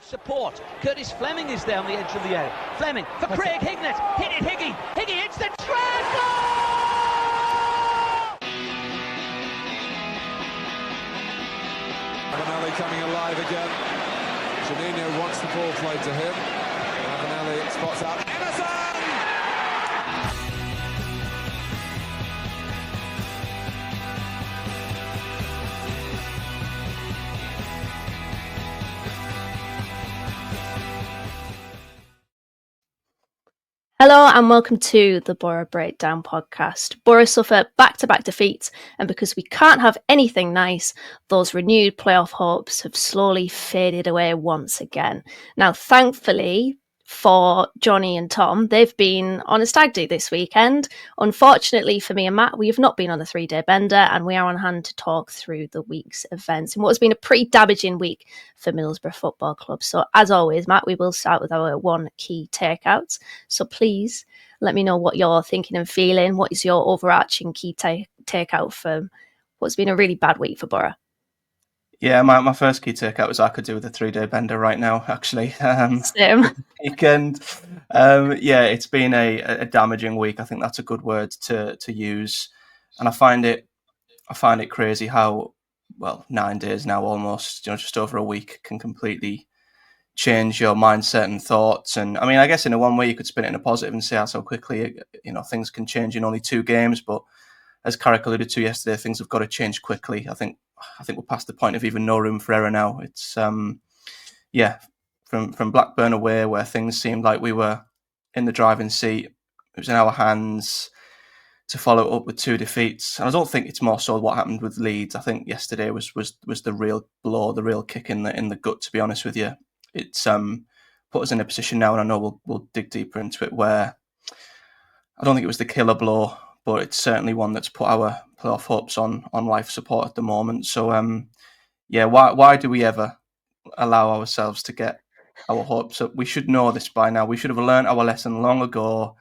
Support. Curtis Fleming is there on the edge of the area. Fleming for Craig Hignett. Hit it, Higgy. Higgy hits the treble! Avanelli coming alive again. Juninho wants the ball played to him. Avanelli spots out Emerson! Hello and welcome to the Boro Breakdown podcast. Boro suffer back-to-back defeats, and because we can't have anything nice, those renewed playoff hopes have slowly faded away once again. Now, thankfully for Johnny and Tom, they've been on a stag do this weekend. Unfortunately for me and Matt, we have not been on a 3-day bender, and we are on hand to talk through the week's events in what has been a pretty damaging week for Middlesbrough Football Club. So as always, Matt, we will start with our one key takeouts. So please let me know what you're thinking and feeling. What is your overarching key takeout from what's been a really bad week for Boro? Yeah, my first key takeout was I could do with a 3-day bender right now, actually. Same. Weekend. Yeah, it's been a damaging week. I think that's a good word to use. And I find it crazy how, 9 days now almost, just over a week can completely change your mindset and thoughts. And I mean, I guess in a one way you could spin it in a positive and say how so quickly, things can change in only 2 games. But as Carrick alluded to yesterday, things have got to change quickly. I think we're past the point of even no room for error now. It's from Blackburn away, where things seemed like we were in the driving seat. It was in our hands to follow up with 2 defeats. And I don't think it's more so what happened with Leeds. I think yesterday was the real blow, the real kick in the gut, to be honest with you. It's put us in a position now, and I know we'll dig deeper into it, where I don't think it was the killer blow, but it's certainly one that's put our playoff hopes on life support at the moment. So, why do we ever allow ourselves to get our hopes up? We should know this by now. We should have learned our lesson long ago.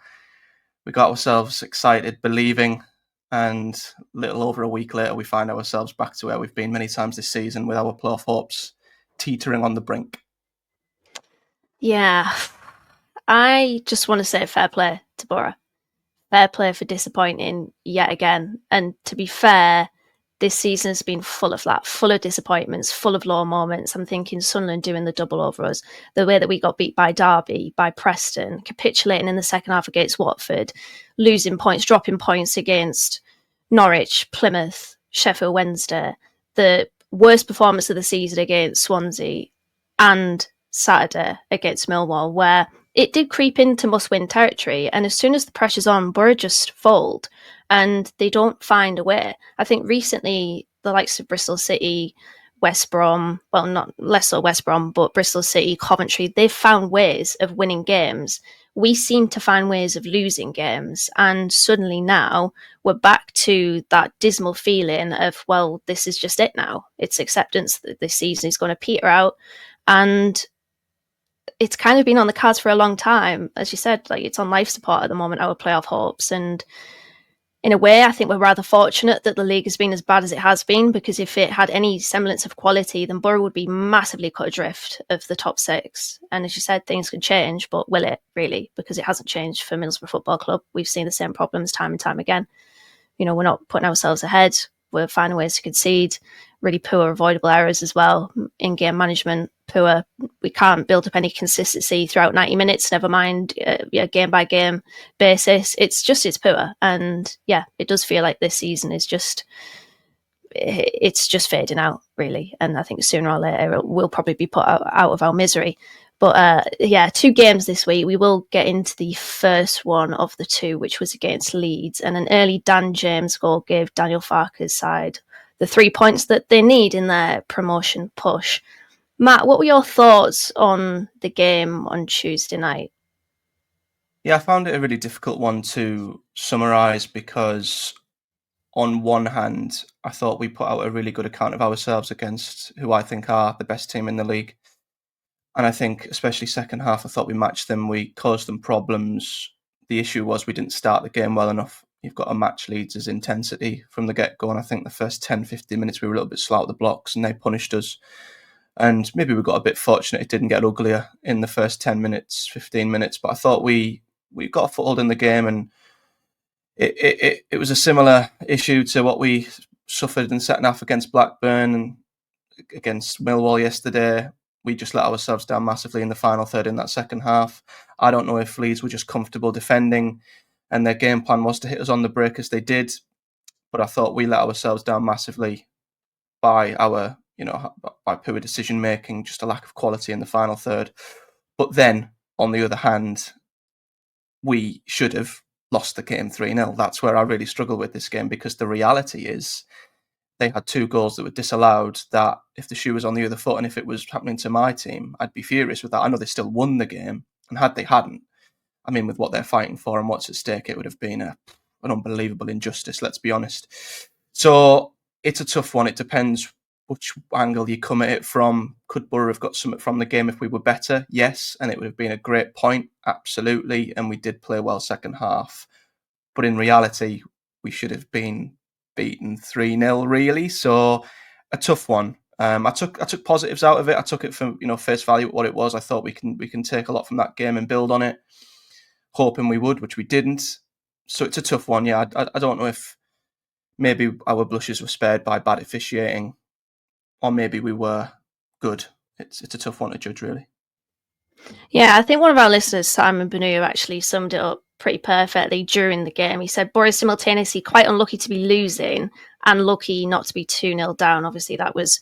We got ourselves excited, believing, and a little over a week later, we find ourselves back to where we've been many times this season, with our playoff hopes teetering on the brink. Yeah, I just want to say fair play to Boro. Fair play for disappointing yet again. And to be fair, this season has been full of that, full of disappointments, full of low moments. I'm thinking Sunderland doing the double over us, the way that we got beat by Derby, by Preston, capitulating in the second half against Watford, losing points, dropping points against Norwich, Plymouth, Sheffield Wednesday, the worst performance of the season against Swansea, and Saturday against Millwall, where it did creep into must-win territory, and as soon as the pressure's on, Boro just fold, and they don't find a way. I think recently, the likes of Bristol City, West Brom, well, not less so West Brom, but Bristol City, Coventry, they've found ways of winning games. We seem to find ways of losing games, and suddenly now we're back to that dismal feeling of, well, this is just it now. It's acceptance that this season is going to peter out, and it's kind of been on the cards for a long time. As you said, like, it's on life support at the moment, our playoff hopes. And in a way, I think we're rather fortunate that the league has been as bad as it has been, because if it had any semblance of quality, then Boro would be massively cut adrift of the top 6. And as you said, things can change, but will it really? Because it hasn't changed for Middlesbrough Football Club. We've seen the same problems time and time again. We're not putting ourselves ahead. We're finding ways to concede. Really poor avoidable errors as well. In-game management, poor. We can't build up any consistency throughout 90 minutes, never mind game-by-game basis. It's poor. And yeah, it does feel like this season is just fading out, really. And I think sooner or later we'll probably be put out of our misery. But 2 games this week. We will get into the first one of the 2, which was against Leeds. And an early Dan James goal gave Daniel Farke's side the 3 points that they need in their promotion push. Matt, what were your thoughts on the game on Tuesday night? Yeah, I found it a really difficult one to summarise, because on one hand, I thought we put out a really good account of ourselves against who I think are the best team in the league. And I think, especially second half, I thought we matched them. We caused them problems. The issue was we didn't start the game well enough. You've got to match Leeds' intensity from the get-go. And I think the first 10, 15 minutes, we were a little bit slow at the blocks, and they punished us And maybe we got a bit fortunate it didn't get uglier in the first 10 minutes, 15 minutes. But I thought we got a foothold in the game, and it was a similar issue to what we suffered in the second half against Blackburn and against Millwall yesterday. We just let ourselves down massively in the final third in that second half. I don't know if Leeds were just comfortable defending and their game plan was to hit us on the break as they did, but I thought we let ourselves down massively by our, by poor decision making, just a lack of quality in the final third. But then, on the other hand, we should have lost the game 3-0. That's where I really struggle with this game, because the reality is they had 2 goals that were disallowed that if the shoe was on the other foot and if it was happening to my team, I'd be furious with that. I know they still won the game, and had they hadn't, I mean, with what they're fighting for and what's at stake, it would have been an unbelievable injustice, let's be honest. So it's a tough one. It depends which angle you come at it from. Could Boro have got something from the game if we were better? Yes, and it would have been a great point, absolutely, and we did play well second half. But in reality, we should have been beaten 3-0, really. So a tough one. I took positives out of it. I took it from face value at what it was. I thought we can take a lot from that game and build on it, hoping we would, which we didn't. So it's a tough one. Yeah, I don't know if maybe our blushes were spared by bad officiating, or maybe we were good. It's a tough one to judge, really. Yeah, I think one of our listeners, Simon Banu, actually summed it up pretty perfectly during the game. He said Boro simultaneously quite unlucky to be losing and lucky not to be 2-0 down. Obviously, that was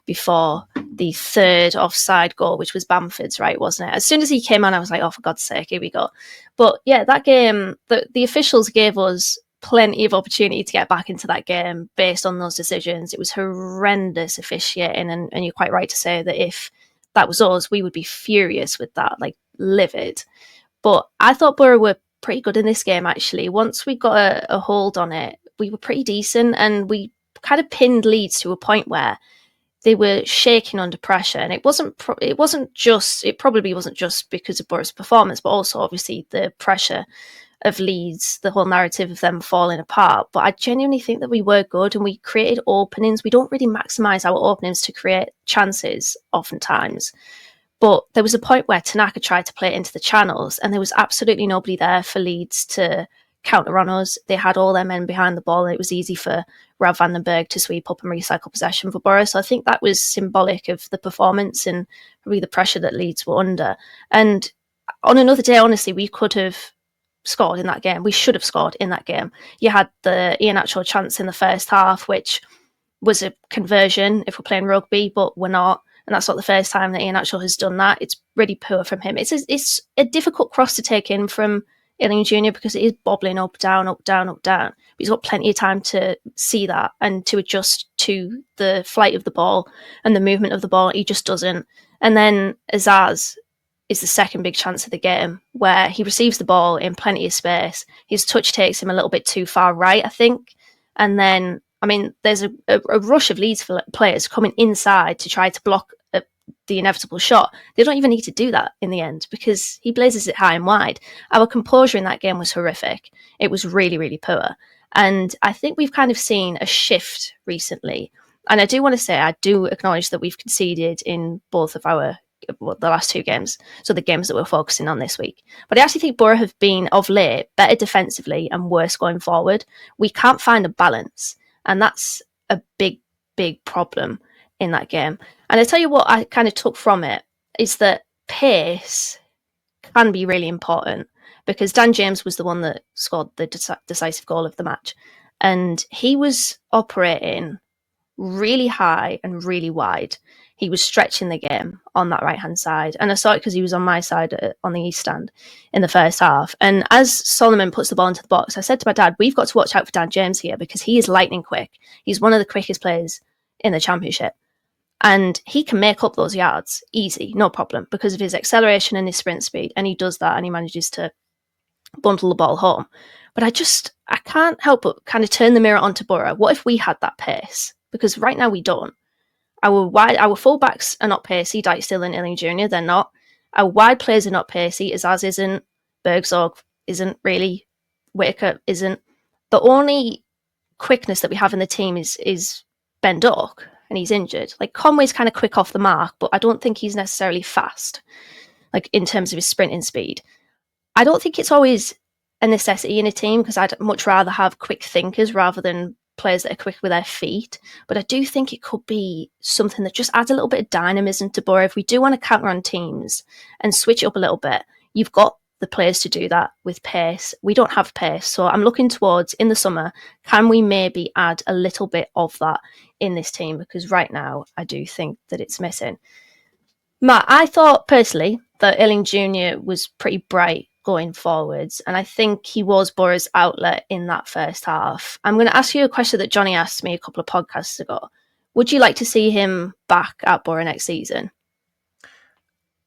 before the third offside goal, which was Bamford's, right, wasn't it? As soon as he came on, I was like, oh, for God's sake, here we go. But yeah, that game, the officials gave us plenty of opportunity to get back into that game based on those decisions. It was horrendous officiating, and you're quite right to say that if that was us, we would be furious with that, like livid. But I thought Boro were pretty good in this game, actually. Once we got a hold on it, we were pretty decent, and we kind of pinned Leeds to a point where they were shaking under pressure. And it probably wasn't just because of Boro's performance, but also obviously the pressure of Leeds, the whole narrative of them falling apart. But I genuinely think that we were good, and we created openings. We don't really maximise our openings to create chances oftentimes. But there was a point where Tanaka tried to play it into the channels, and there was absolutely nobody there for Leeds to counter on us. They had all their men behind the ball, and it was easy for Rav van den Berg to sweep up and recycle possession for Boro. So I think that was symbolic of the performance and probably the pressure that Leeds were under. And on another day, honestly, we could have scored in that game. We should have scored in that game. You had the Iheanacho chance in the first half, which was a conversion if we're playing rugby, but we're not. And that's not the first time that Iheanacho has done that. It's really poor from him. It's a difficult cross to take in from Iheanacho Jr. because it is bobbling up, down, up, down, up, down. But he's got plenty of time to see that and to adjust to the flight of the ball and the movement of the ball. He just doesn't. And then Azaz is the second big chance of the game, where he receives the ball in plenty of space. His touch takes him a little bit too far right, I think. And then, I mean, there's a rush of Leeds players coming inside to try to block the inevitable shot. They don't even need to do that in the end because he blazes it high and wide. Our composure in that game was horrific. It was really, really poor. And I think we've kind of seen a shift recently. And I do want to say, I do acknowledge that we've conceded in both of the last 2 games, so the games that we're focusing on this week. But I actually think Boro have been, of late, better defensively and worse going forward. We can't find a balance, and that's a big, big problem in that game. And I tell you what I kind of took from it is that pace can be really important, because Dan James was the one that scored the decisive goal of the match, and he was operating really high and really wide. He was stretching the game on that right-hand side. And I saw it because he was on my side on the east stand in the first half. And as Solomon puts the ball into the box, I said to my dad, we've got to watch out for Dan James here because he is lightning quick. He's one of the quickest players in the championship. And he can make up those yards easy, no problem, because of his acceleration and his sprint speed. And he does that, and he manages to bundle the ball home. But I can't help but kind of turn the mirror onto Boro. What if we had that pace? Because right now we don't. Our fullbacks are not pacey, Dijksteel and Iheanacho Jr., they're not. Our wide players are not pacey, Azaz isn't, Bergzorg isn't really, Whitaker isn't. The only quickness that we have in the team is Ben Doak. and he's injured. Like, Conway's kind of quick off the mark, but I don't think he's necessarily fast, like in terms of his sprinting speed. I don't think it's always a necessity in a team, because I'd much rather have quick thinkers rather than players that are quick with their feet. But I do think it could be something that just adds a little bit of dynamism to Boro. If we do want to counter on teams and switch it up a little bit, you've got the players to do that with pace. We don't have pace. So I'm looking towards, in the summer, can we maybe add a little bit of that in this team? Because right now, I do think that it's missing. Matt, I thought personally that Iheanacho Jr. was pretty bright going forwards, and I think he was Boro's outlet in that first half. I'm going to ask you a question that Johnny asked me a couple of podcasts ago. Would you like to see him back at Boro next season?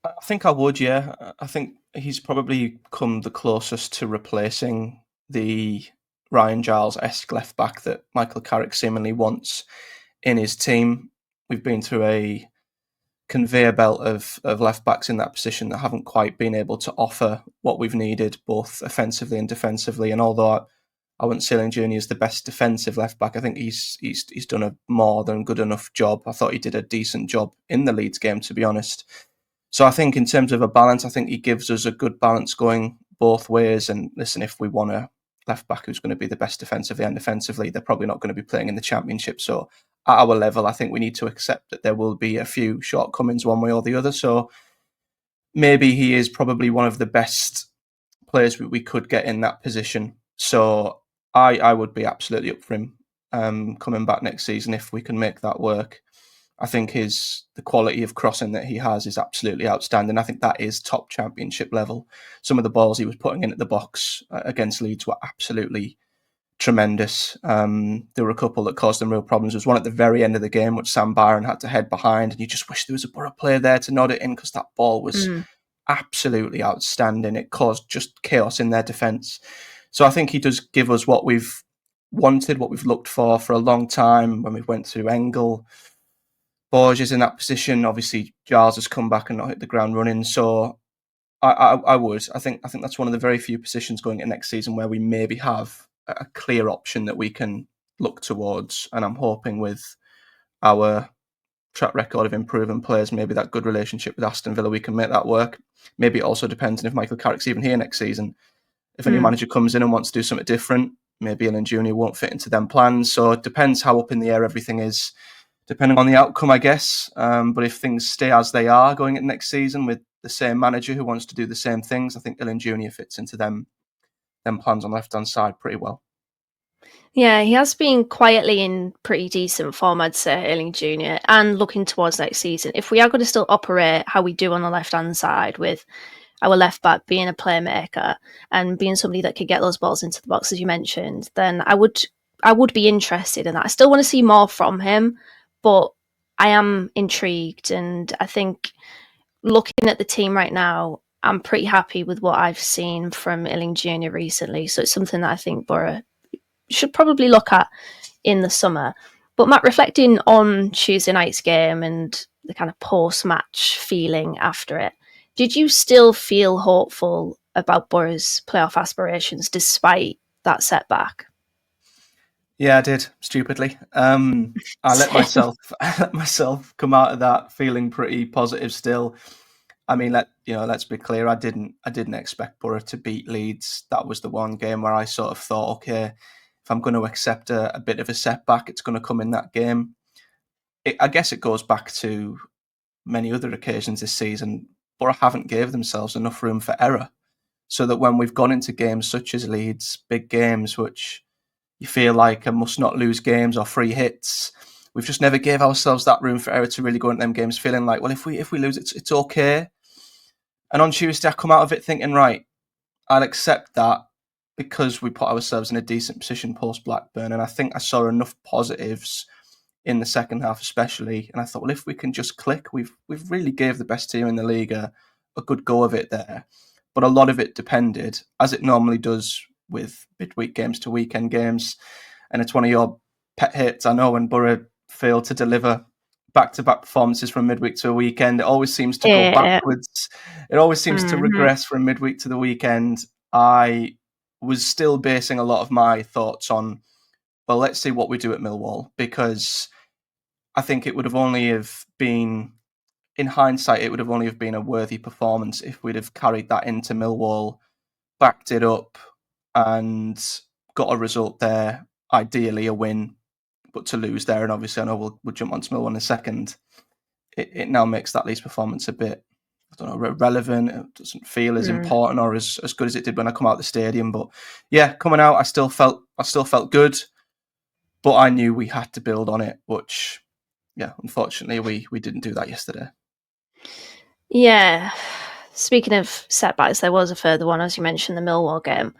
I think I would, yeah. I think he's probably come the closest to replacing the Ryan Giles-esque left-back that Michael Carrick seemingly wants in his team. We've been through a conveyor belt of left-backs in that position that haven't quite been able to offer what we've needed, both offensively and defensively. And although I wouldn't say Iheanacho Jr. is the best defensive left-back, I think he's done a more than good enough job. I thought he did a decent job in the Leeds game, to be honest. So I think in terms of a balance, I think he gives us a good balance going both ways. And listen, if we want a left back who's going to be the best defensively and defensively, they're probably not going to be playing in the Championship. So at our level, I think we need to accept that there will be a few shortcomings one way or the other. So maybe he is probably one of the best players we could get in that position. So I would be absolutely up for him coming back next season if we can make that work. I think the quality of crossing that he has is absolutely outstanding. I think that is top Championship level. Some of the balls he was putting in at the box against Leeds were absolutely tremendous. There were a couple that caused them real problems. There was one at the very end of the game which Sam Byron had to head behind, and you just wish there was a Boro player there to nod it in, because that ball was absolutely outstanding. It caused just chaos in their defence. So I think he does give us what we've wanted, what we've looked for a long time when we went through Engel. Borges in that position. Obviously, Giles has come back and not hit the ground running. So I would. I think that's one of the very few positions going into next season where we maybe have a clear option that we can look towards. And I'm hoping with our track record of improving players, maybe that good relationship with Aston Villa, we can make that work. Maybe it also depends on if Michael Carrick's even here next season. If a new manager comes in and wants to do something different, maybe Iheanacho Jr. won't fit into them plans. So it depends how up in the air everything is, depending on the outcome, I guess. But if things stay as they are going into next season with the same manager who wants to do the same things, I think Iheanacho Jr. fits into them plans on the left-hand side pretty well. Yeah, he has been quietly in pretty decent form, I'd say, Iheanacho Jr., and looking towards next season. If we are going to still operate how we do on the left-hand side, with our left-back being a playmaker and being somebody that could get those balls into the box, as you mentioned, then I would be interested in that. I still want to see more from him, but I am intrigued, and I think looking at the team right now, I'm pretty happy with what I've seen from Iheanacho Jr. recently. So it's something that I think Boro should probably look at in the summer. But Matt, reflecting on Tuesday night's game and the kind of post-match feeling after it, did you still feel hopeful about Boro's playoff aspirations despite that setback? Yeah, I did, stupidly. I let myself come out of that feeling pretty positive still. I mean, let's be clear. I didn't expect Boro to beat Leeds. That was the one game where I sort of thought, okay, if I'm going to accept a bit of a setback, it's going to come in that game. I guess it goes back to many other occasions this season. Boro haven't gave themselves enough room for error, so that when we've gone into games such as Leeds, big games, which you feel like a must not lose games or free hits, we've just never gave ourselves that room for error to really go into them games feeling like, well, if we lose, it's okay. And on Tuesday, I come out of it thinking, right, I'll accept that because we put ourselves in a decent position post Blackburn. And I think I saw enough positives in the second half, especially. And I thought, well, if we can just click, we've really gave the best team in the league a good go of it there. But a lot of it depended, as it normally does with midweek games to weekend games. And it's one of your pet hits, I know, when Boro fail to deliver back-to-back performances from midweek to a weekend. It always seems to go backwards. It always seems to regress from midweek to the weekend. I was still basing a lot of my thoughts on, well, let's see what we do at Millwall, because I think it would have only have been, in hindsight, it would have only have been a worthy performance if we'd have carried that into Millwall, backed it up, and got a result there. Ideally, a win, but to lose there, and obviously, I know we'll jump onto Millwall in a second. It now makes that Leeds performance a bit, I don't know, relevant. It doesn't feel as important or as good as it did when I come out of the stadium. But yeah, coming out, I still felt good, but I knew we had to build on it. Which, yeah, unfortunately, we didn't do that yesterday. Yeah. Speaking of setbacks, there was a further one, as you mentioned, the Millwall game.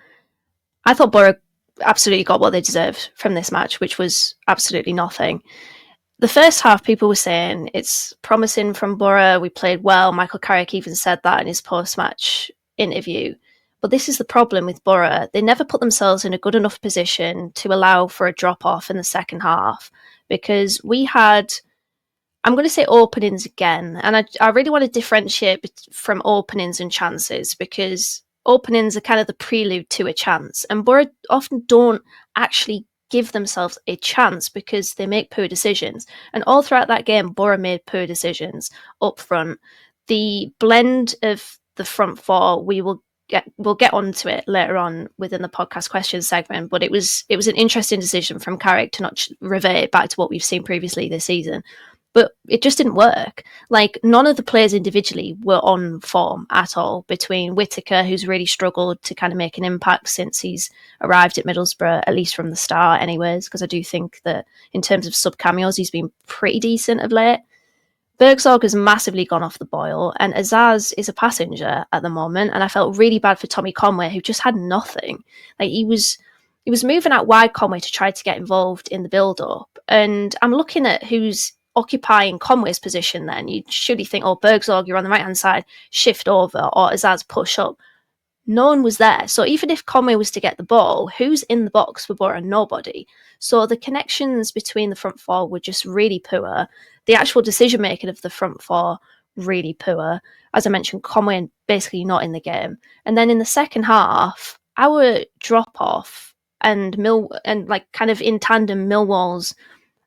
I thought Boro absolutely got what they deserved from this match, which was absolutely nothing. The first half, people were saying it's promising from Boro. We played well. Michael Carrick even said that in his post-match interview. But this is the problem with Boro. They never put themselves in a good enough position to allow for a drop-off in the second half, because we had, I'm going to say openings again, and I really want to differentiate from openings and chances, because openings are kind of the prelude to a chance, and Boro often don't actually give themselves a chance because they make poor decisions. And all throughout that game, Boro made poor decisions up front. The blend of the front four, we'll get onto it later on within the podcast questions segment, but it was an interesting decision from Carrick to not revert back to what we've seen previously this season. But it just didn't work. Like, none of the players individually were on form at all, between Whittaker, who's really struggled to kind of make an impact since he's arrived at Middlesbrough, at least from the start anyways, because I do think that in terms of sub-cameos, he's been pretty decent of late. Bergzorg has massively gone off the boil, and Azaz is a passenger at the moment, and I felt really bad for Tommy Conway, who just had nothing. Like, he was moving out wide, Conway, to try to get involved in the build-up, and I'm looking at who's occupying Conway's position. Then you surely think, oh, Bergzorg, you're on the right hand side, shift over, or Azaz, push up. No one was there. So even if Conway was to get the ball, who's in the box for Boro? Nobody. So the connections between the front four were just really poor. The actual decision making of the front four, really poor. As I mentioned, Conway basically not in the game. And then in the second half, our drop off and like kind of in tandem, Millwall's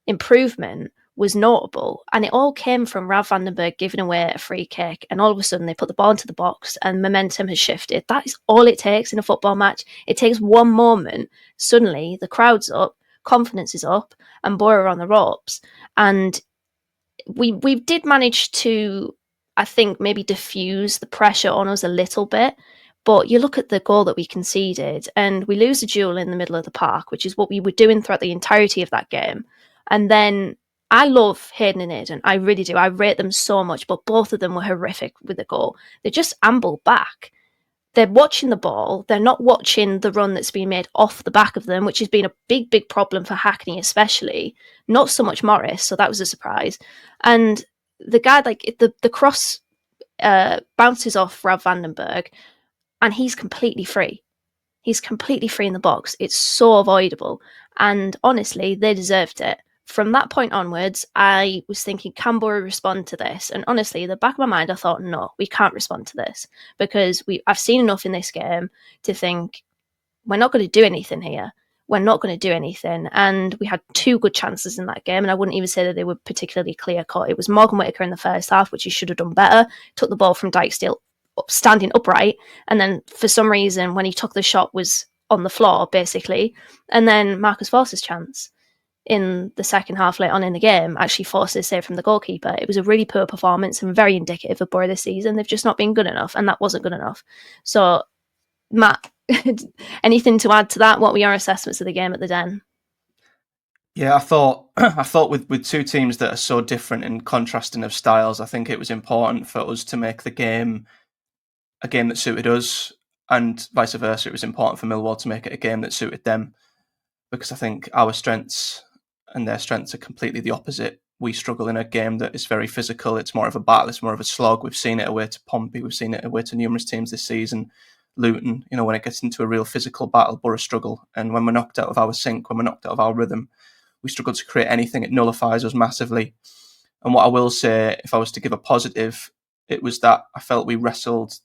improvement was notable, and it all came from Rav Vandenberg giving away a free kick, and all of a sudden they put the ball into the box and momentum has shifted. That is all it takes in a football match. It takes one moment, suddenly the crowd's up, confidence is up, and Boro are on the ropes. And we did manage to, I think, maybe diffuse the pressure on us a little bit. But you look at the goal that we conceded, and we lose a duel in the middle of the park, which is what we were doing throughout the entirety of that game. And then I love Hayden and Aiden. I really do. I rate them so much, but both of them were horrific with the goal. They just amble back. They're watching the ball. They're not watching the run that's been made off the back of them, which has been a big, big problem for Hackney especially. Not so much Morris, so that was a surprise. And the guy, like, the cross bounces off Rav Vandenberg, and he's completely free. He's completely free in the box. It's so avoidable. And honestly, they deserved it. From that point onwards, I was thinking, can Boro respond to this? And honestly, in the back of my mind, I thought, no, we can't respond to this, because I've seen enough in this game to think we're not going to do anything here. We're not going to do anything. And we had two good chances in that game, and I wouldn't even say that they were particularly clear-cut. It was Morgan Whittaker in the first half, which he should have done better, took the ball from Dijksteel standing upright, and then for some reason when he took the shot was on the floor basically. And then Marcus Forster's chance in the second half late on in the game actually forced a save from the goalkeeper. It was a really poor performance and very indicative of Boro this season. They've just not been good enough, and that wasn't good enough. So Matt, anything to add to that? What were your assessments of the game at the Den? Yeah, I thought with two teams that are so different and contrasting of styles, I think it was important for us to make the game a game that suited us, and vice versa. It was important for Millwall to make it a game that suited them, because I think our strengths and their strengths are completely the opposite. We struggle in a game that is very physical. It's more of a battle. It's more of a slog. We've seen it away to Pompey. We've seen it away to numerous teams this season. Luton, when it gets into a real physical battle, Boro struggle. And when we're knocked out of our sync, when we're knocked out of our rhythm, we struggle to create anything. It nullifies us massively. And what I will say, if I was to give a positive, it was that I felt we wrestled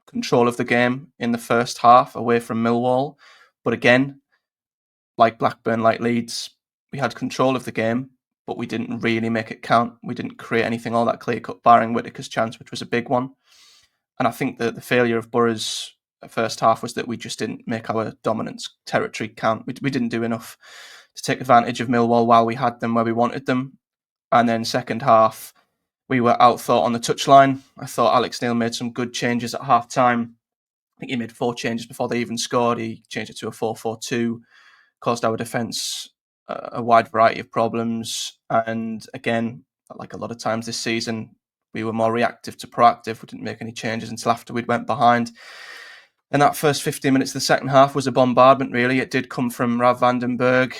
control of the game in the first half away from Millwall. But again, like Blackburn, like Leeds, we had control of the game, but we didn't really make it count. We didn't create anything all that clear-cut, barring Whittaker's chance, which was a big one. And I think that the failure of Boro's first half was that we just didn't make our dominance territory count. We didn't do enough to take advantage of Millwall while we had them where we wanted them. And then second half, we were outthought on the touchline. I thought Alex Neil made some good changes at half-time. I think he made 4 changes before they even scored. He changed it to a 4-4-2, caused our defence a wide variety of problems. And again, like a lot of times this season, we were more reactive to proactive. We didn't make any changes until after we'd went behind. And that first 15 minutes of the second half was a bombardment, really. It did come from Rav van den Berg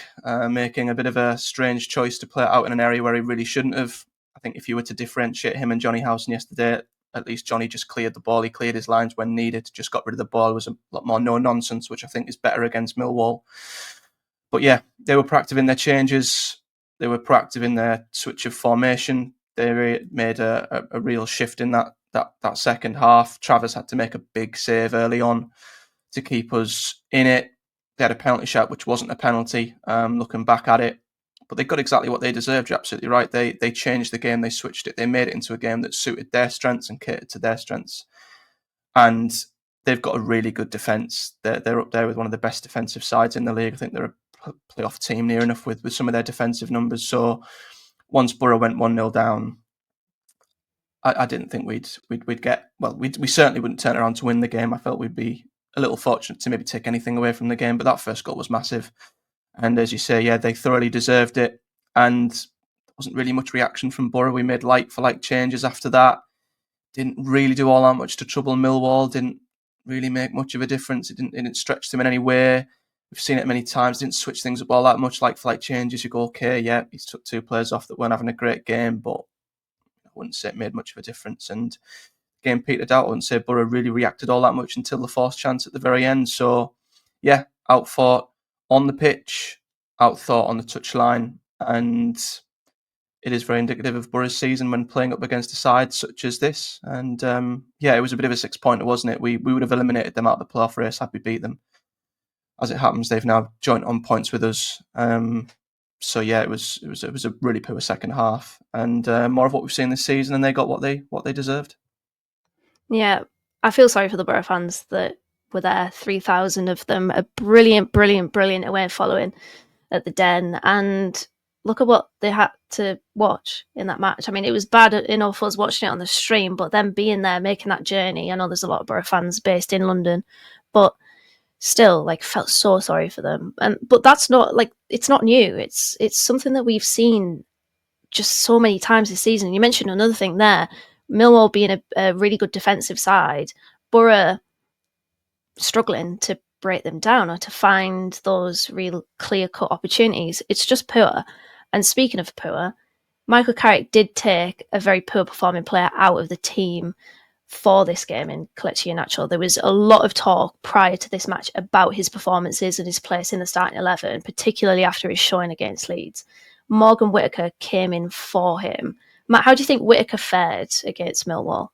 making a bit of a strange choice to play it out in an area where he really shouldn't have. I think if you were to differentiate him and Johnny Howson yesterday, at least Johnny just cleared the ball. He cleared his lines when needed, just got rid of the ball. It was a lot more no-nonsense, which I think is better against Millwall. But yeah, they were proactive in their changes. They were proactive in their switch of formation. They made a real shift in that second half. Travers had to make a big save early on to keep us in it. They had a penalty shot, which wasn't a penalty, looking back at it. But they got exactly what they deserved. You're absolutely right. They changed the game. They switched it. They made it into a game that suited their strengths and catered to their strengths. And they've got a really good defence. They're up there with one of the best defensive sides in the league. I think they're a playoff team near enough with some of their defensive numbers. So once Boro went 1-0 down, I didn't think we'd get... Well, we certainly wouldn't turn around to win the game. I felt we'd be a little fortunate to maybe take anything away from the game. But that first goal was massive. And as you say, yeah, they thoroughly deserved it. And there wasn't really much reaction from Boro. We made like-for-like changes after that. Didn't really do all that much to trouble Millwall. Didn't really make much of a difference. It didn't stretch them in any way. We've seen it many times. Didn't switch things up all that much. Like-for-like changes, you go, okay, yeah, he's took 2 players off that weren't having a great game, but I wouldn't say it made much of a difference. And the game petered out. I wouldn't say Boro really reacted all that much until the forced chance at the very end. So, yeah, outfought on the pitch, outthought on the touchline, and it is very indicative of Boro's season when playing up against a side such as this. And yeah, it was a bit of a 6-pointer, wasn't it? We would have eliminated them out of the playoff race had we beat them. As it happens, they've now joined on points with us. So yeah, it was a really poor second half, and more of what we've seen this season, and they got what they deserved. Yeah, I feel sorry for the Boro fans that were there. 3,000 of them, a brilliant away following at the Den, and look at what they had to watch in that match. I mean, it was bad enough us watching it on the stream, but then being there, making that journey. I know there's a lot of Boro fans based in London, but still, like, felt so sorry for them. But that's not, like, it's not new. It's something that we've seen just so many times this season. You mentioned another thing there, Millwall being a really good defensive side, Boro struggling to break them down or to find those real clear-cut opportunities. It's just poor. And speaking of poor, Michael Carrick did take a very poor performing player out of the team for this game in Iheanacho. There was a lot of talk prior to this match about his performances and his place in the starting 11, particularly after his showing against Leeds. Morgan Whittaker came in for him. Matt, how do you think Whittaker fared against Millwall?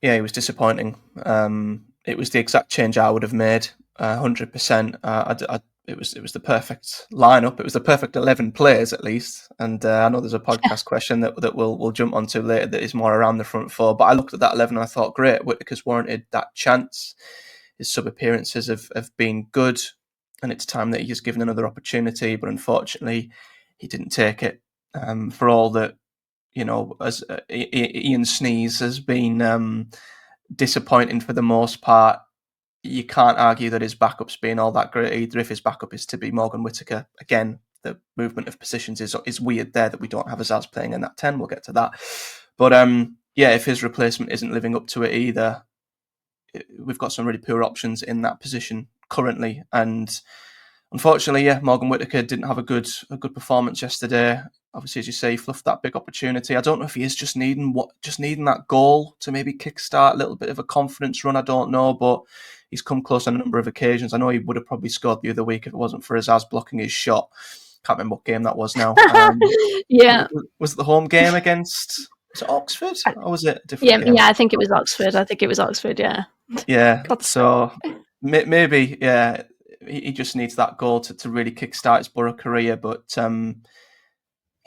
Yeah, it was disappointing. It was the exact change I would have made, 100%. It was the perfect lineup. It was the perfect 11 players, at least. And I know there's a podcast question that we'll jump onto later that is more around the front four. But I looked at that 11 and I thought, great, Whittaker's warranted that chance. His sub-appearances have been good, and it's time that he's given another opportunity. But unfortunately, he didn't take it. For all that, you know, as Ian Sneeze has been disappointing for the most part, you can't argue that his backup's been all that great either. If his backup is to be Morgan Whittaker, again, the movement of positions is weird there that we don't have Azaz playing in that 10. We'll get to that. But yeah, if his replacement isn't living up to it either, we've got some really poor options in that position currently. And unfortunately, yeah, Morgan Whittaker didn't have a good performance yesterday. Obviously, as you say, he fluffed that big opportunity. I don't know if he is just needing that goal to maybe kickstart a little bit of a confidence run. I don't know, but he's come close on a number of occasions. I know he would have probably scored the other week if it wasn't for Azaz blocking his shot. Can't remember what game that was now. Yeah. Was it the home game against... Was it Oxford? Or was it a different game? Yeah, I think it was Oxford, yeah. Yeah, so maybe, yeah, he just needs that goal to really kickstart his Boro career. But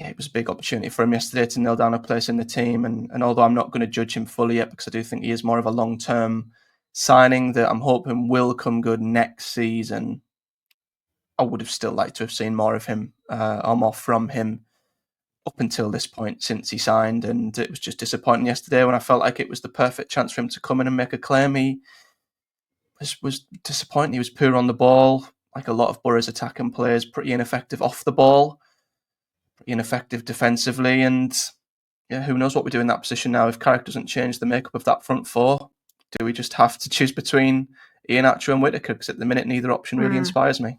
it was a big opportunity for him yesterday to nail down a place in the team. And although I'm not going to judge him fully yet, because I do think he is more of a long-term signing that I'm hoping will come good next season, I would have still liked to have seen more of him or more from him up until this point since he signed. And it was just disappointing yesterday when I felt like it was the perfect chance for him to come in and make a claim. He was disappointing. He was poor on the ball, like a lot of Boro's attacking players, pretty ineffective off the ball, pretty ineffective defensively. And yeah, who knows what we do in that position now if Carrick doesn't change the makeup of that front four? Do we just have to choose between Iheanacho and Whittaker? Because at the minute, neither option really inspires me.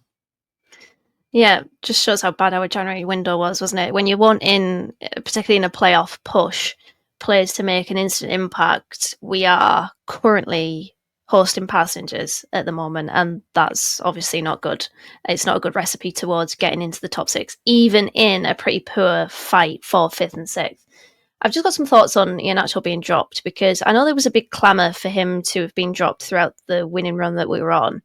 Yeah, just shows how bad our January window was, wasn't it? When you want in, particularly in a playoff push, players to make an instant impact, we are currently hosting passengers at the moment, and that's obviously not good. It's not a good recipe towards getting into the top six, even in a pretty poor fight for fifth and sixth. I've just got some thoughts on Iheanacho being dropped, because I know there was a big clamour for him to have been dropped throughout the winning run that we were on.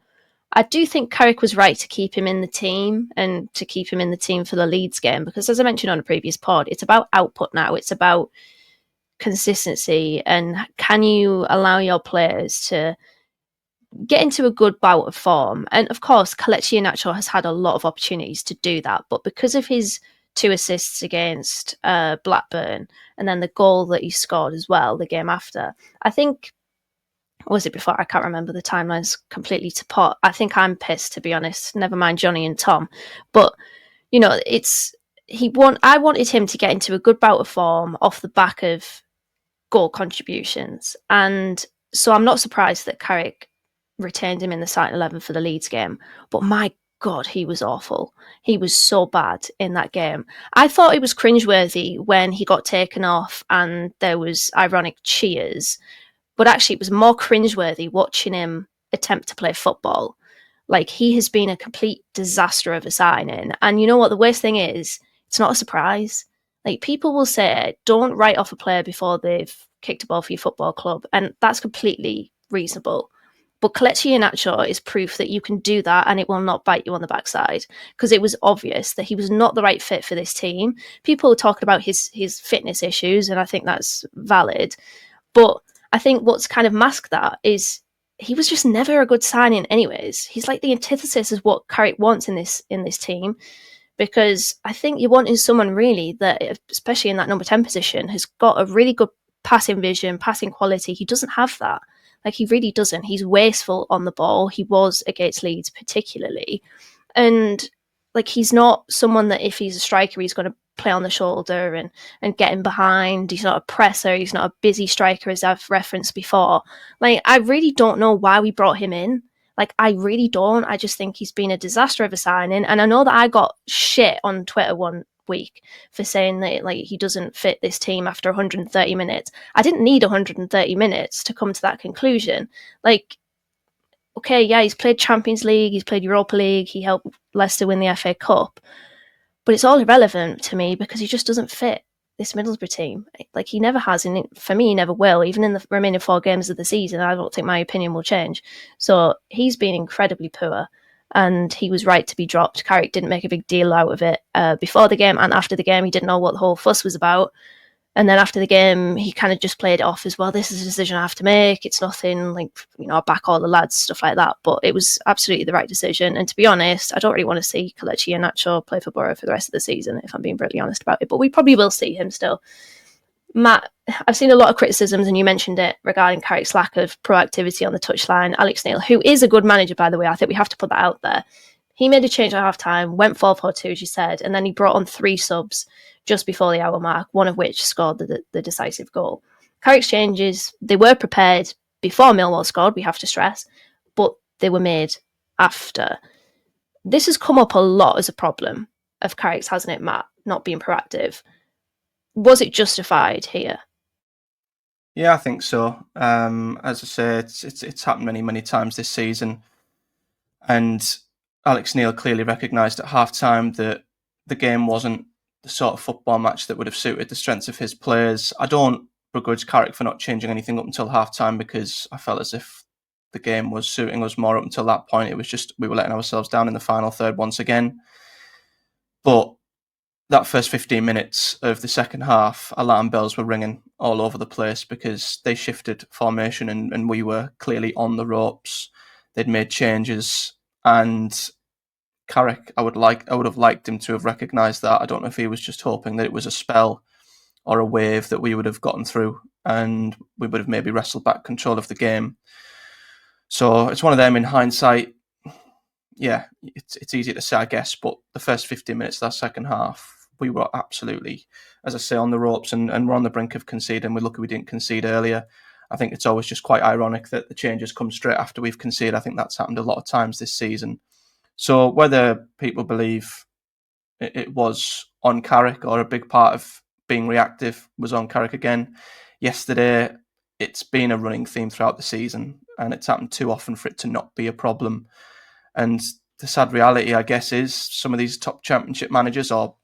I do think Carrick was right to keep him in the team and to keep him in the team for the Leeds game, because as I mentioned on a previous pod, it's about output now. It's about consistency, and can you allow your players to get into a good bout of form? And of course, Kelechi Iheanacho has had a lot of opportunities to do that, but because of his 2 assists against Blackburn and then the goal that he scored as well the game after, I think, or was it before? I can't remember the timelines completely to pot. I think I'm pissed, to be honest. Never mind Johnny and Tom. But, you know, I wanted him to get into a good bout of form off the back of goal contributions. And so I'm not surprised that Carrick retained him in the starting 11 for the Leeds game. But my God, he was awful. He was so bad in that game. I thought it was cringeworthy when he got taken off and there was ironic cheers. But actually, it was more cringeworthy watching him attempt to play football. Like, he has been a complete disaster of a signing. And you know what? The worst thing is, it's not a surprise. Like, people will say, don't write off a player before they've kicked a ball for your football club. And that's completely reasonable. But Kelechi Iheanacho is proof that you can do that and it will not bite you on the backside, because it was obvious that he was not the right fit for this team. People are talking about his fitness issues, and I think that's valid. But I think what's kind of masked that is he was just never a good signing anyways. He's like the antithesis of what Carrick wants in this team, because I think you're wanting someone really that, especially in that number 10 position, has got a really good passing vision, passing quality. He doesn't have that. Like, he really doesn't. He's wasteful on the ball. He was against Leeds particularly. And like, he's not someone that if he's a striker, he's going to play on the shoulder and get him behind. He's not a presser. He's not a busy striker, as I've referenced before. Like, I really don't know why we brought him in. Like, I really don't. I just think he's been a disaster of a signing. And I know that I got shit on Twitter one week for saying that, like, he doesn't fit this team after 130 minutes. I didn't need 130 minutes to come to that conclusion. Like, okay, yeah, he's played Champions League, he's played Europa League, he helped Leicester win the FA Cup. But it's all irrelevant to me because he just doesn't fit this Middlesbrough team. Like, he never has, and for me, he never will. Even in the remaining 4 games of the season, I don't think my opinion will change. So he's been incredibly poor, and he was right to be dropped. Carrick didn't make a big deal out of it before the game, and after the game, he didn't know what the whole fuss was about. And then after the game, he kind of just played it off as, well, this is a decision I have to make. It's nothing, like, you know, I back all the lads, stuff like that. But it was absolutely the right decision. And to be honest, I don't really want to see Kelechi Iheanacho play for Boro for the rest of the season, if I'm being brutally honest about it. But we probably will see him still. Matt, I've seen a lot of criticisms, and you mentioned it, regarding Carrick's lack of proactivity on the touchline. Alex Neil, who is a good manager, by the way, I think we have to put that out there. He made a change at half-time, went 4-4-2, as you said, and then he brought on 3 subs just before the hour mark, one of which scored the decisive goal. Carrick's changes, they were prepared before Millwall scored, we have to stress, but they were made after. This has come up a lot as a problem of Carrick's, hasn't it, Matt, not being proactive? Was it justified here? Yeah, I think so. As I say, it's happened many times this season, and Alex Neil clearly recognised at half-time that the game wasn't the sort of football match that would have suited the strengths of his players. I don't begrudge Carrick for not changing anything up until half-time, because I felt as if the game was suiting us more up until that point. It was just we were letting ourselves down in the final third once again. But that first 15 minutes of the second half, alarm bells were ringing all over the place because they shifted formation and we were clearly on the ropes. They'd made changes, and Carrick, I would have liked him to have recognised that. I don't know if he was just hoping that it was a spell or a wave that we would have gotten through and we would have maybe wrestled back control of the game. So it's one of them in hindsight. Yeah, it's easy to say, I guess, but the first 15 minutes of that second half, we were absolutely, as I say, on the ropes and we're on the brink of conceding. We're lucky we didn't concede earlier. I think it's always just quite ironic that the changes come straight after we've conceded. I think that's happened a lot of times this season. So whether people believe it was on Carrick or a big part of being reactive was on Carrick again yesterday, it's been a running theme throughout the season and it's happened too often for it to not be a problem. And the sad reality, I guess, is some of these top championship managers, or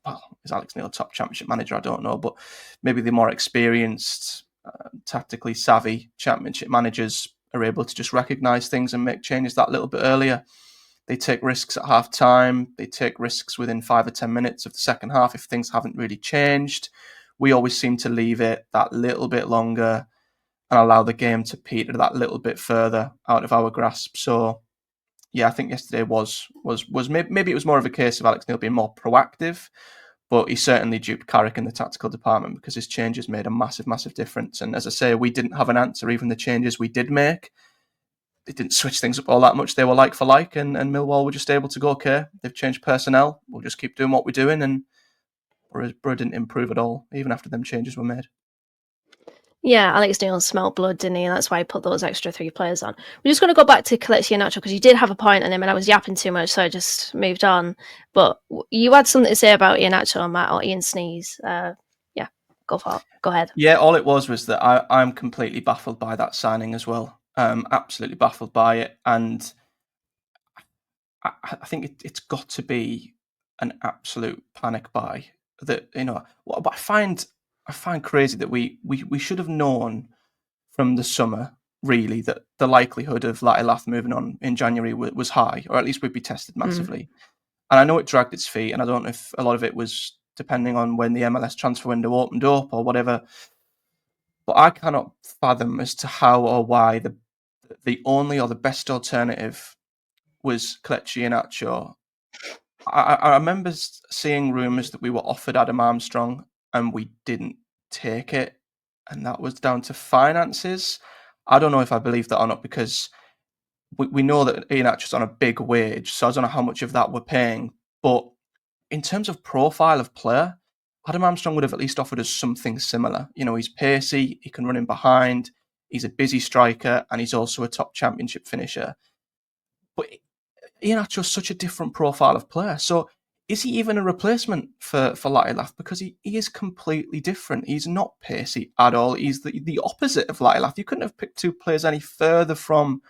is Alex Neil a top championship manager? I don't know, but maybe the more experienced, tactically savvy championship managers are able to just recognise things and make changes that little bit earlier. They take risks at half time. They take risks within 5 or 10 minutes of the second half if things haven't really changed. We always seem to leave it that little bit longer and allow the game to peter that little bit further out of our grasp. So, yeah, I think yesterday was maybe it was more of a case of Alex Neil being more proactive, but he certainly duped Carrick in the tactical department because his changes made a massive, massive difference. And as I say, we didn't have an answer. Even the changes we did make, it didn't switch things up all that much. They were like for like, and Millwall were just able to go, okay, they've changed personnel. We'll just keep doing what we're doing. And whereas Boro didn't improve at all, even after them changes were made. Yeah, Alex Neil smelled blood, didn't he? And that's why he put those extra 3 players on. We're just going to go back to Iheanacho because you did have a point on him and I was yapping too much, so I just moved on. But you had something to say about Iheanacho, Matt, or Ian Sneeze. Yeah, go for it. Go ahead. Yeah, all it was that I'm completely baffled by that signing as well. Absolutely baffled by it. And I think it's got to be an absolute panic buy. That, you know, what I find crazy that we should have known from the summer, really, that the likelihood of Latilath moving on in January was high, or at least we'd be tested massively. And I know it dragged its feet, and I don't know if a lot of it was depending on when the MLS transfer window opened up or whatever. But I cannot fathom as to how or why the only or the best alternative was Iheanacho. I remember seeing rumours that we were offered Adam Armstrong and we didn't take it, and that was down to finances. I don't know if I believe that or not because we know that Iheanacho's on a big wage, so I don't know how much of that we're paying. But in terms of profile of player, Adam Armstrong would have at least offered us something similar. You know, he's pacey, he can run in behind, he's a busy striker, and he's also a top championship finisher. But Iheanacho's such a different profile of player. So is he even a replacement for Latilath? Because he is completely different. He's not pacey at all. He's the opposite of Latilath. You couldn't have picked two players any further from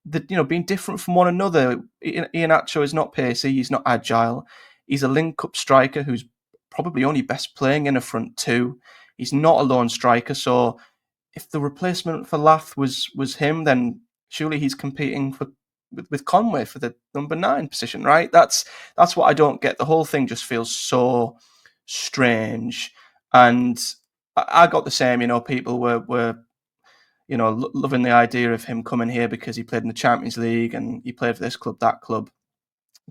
being different from one another. Iheanacho is not pacey. He's not agile. He's a link-up striker who's probably only best playing in a front two. He's not a lone striker. So if the replacement for Lath was him, then surely he's competing with Conway for the number 9 position, right? That's what I don't get. The whole thing just feels so strange. And I got the same, people were loving the idea of him coming here because he played in the Champions League and he played for this club, that club.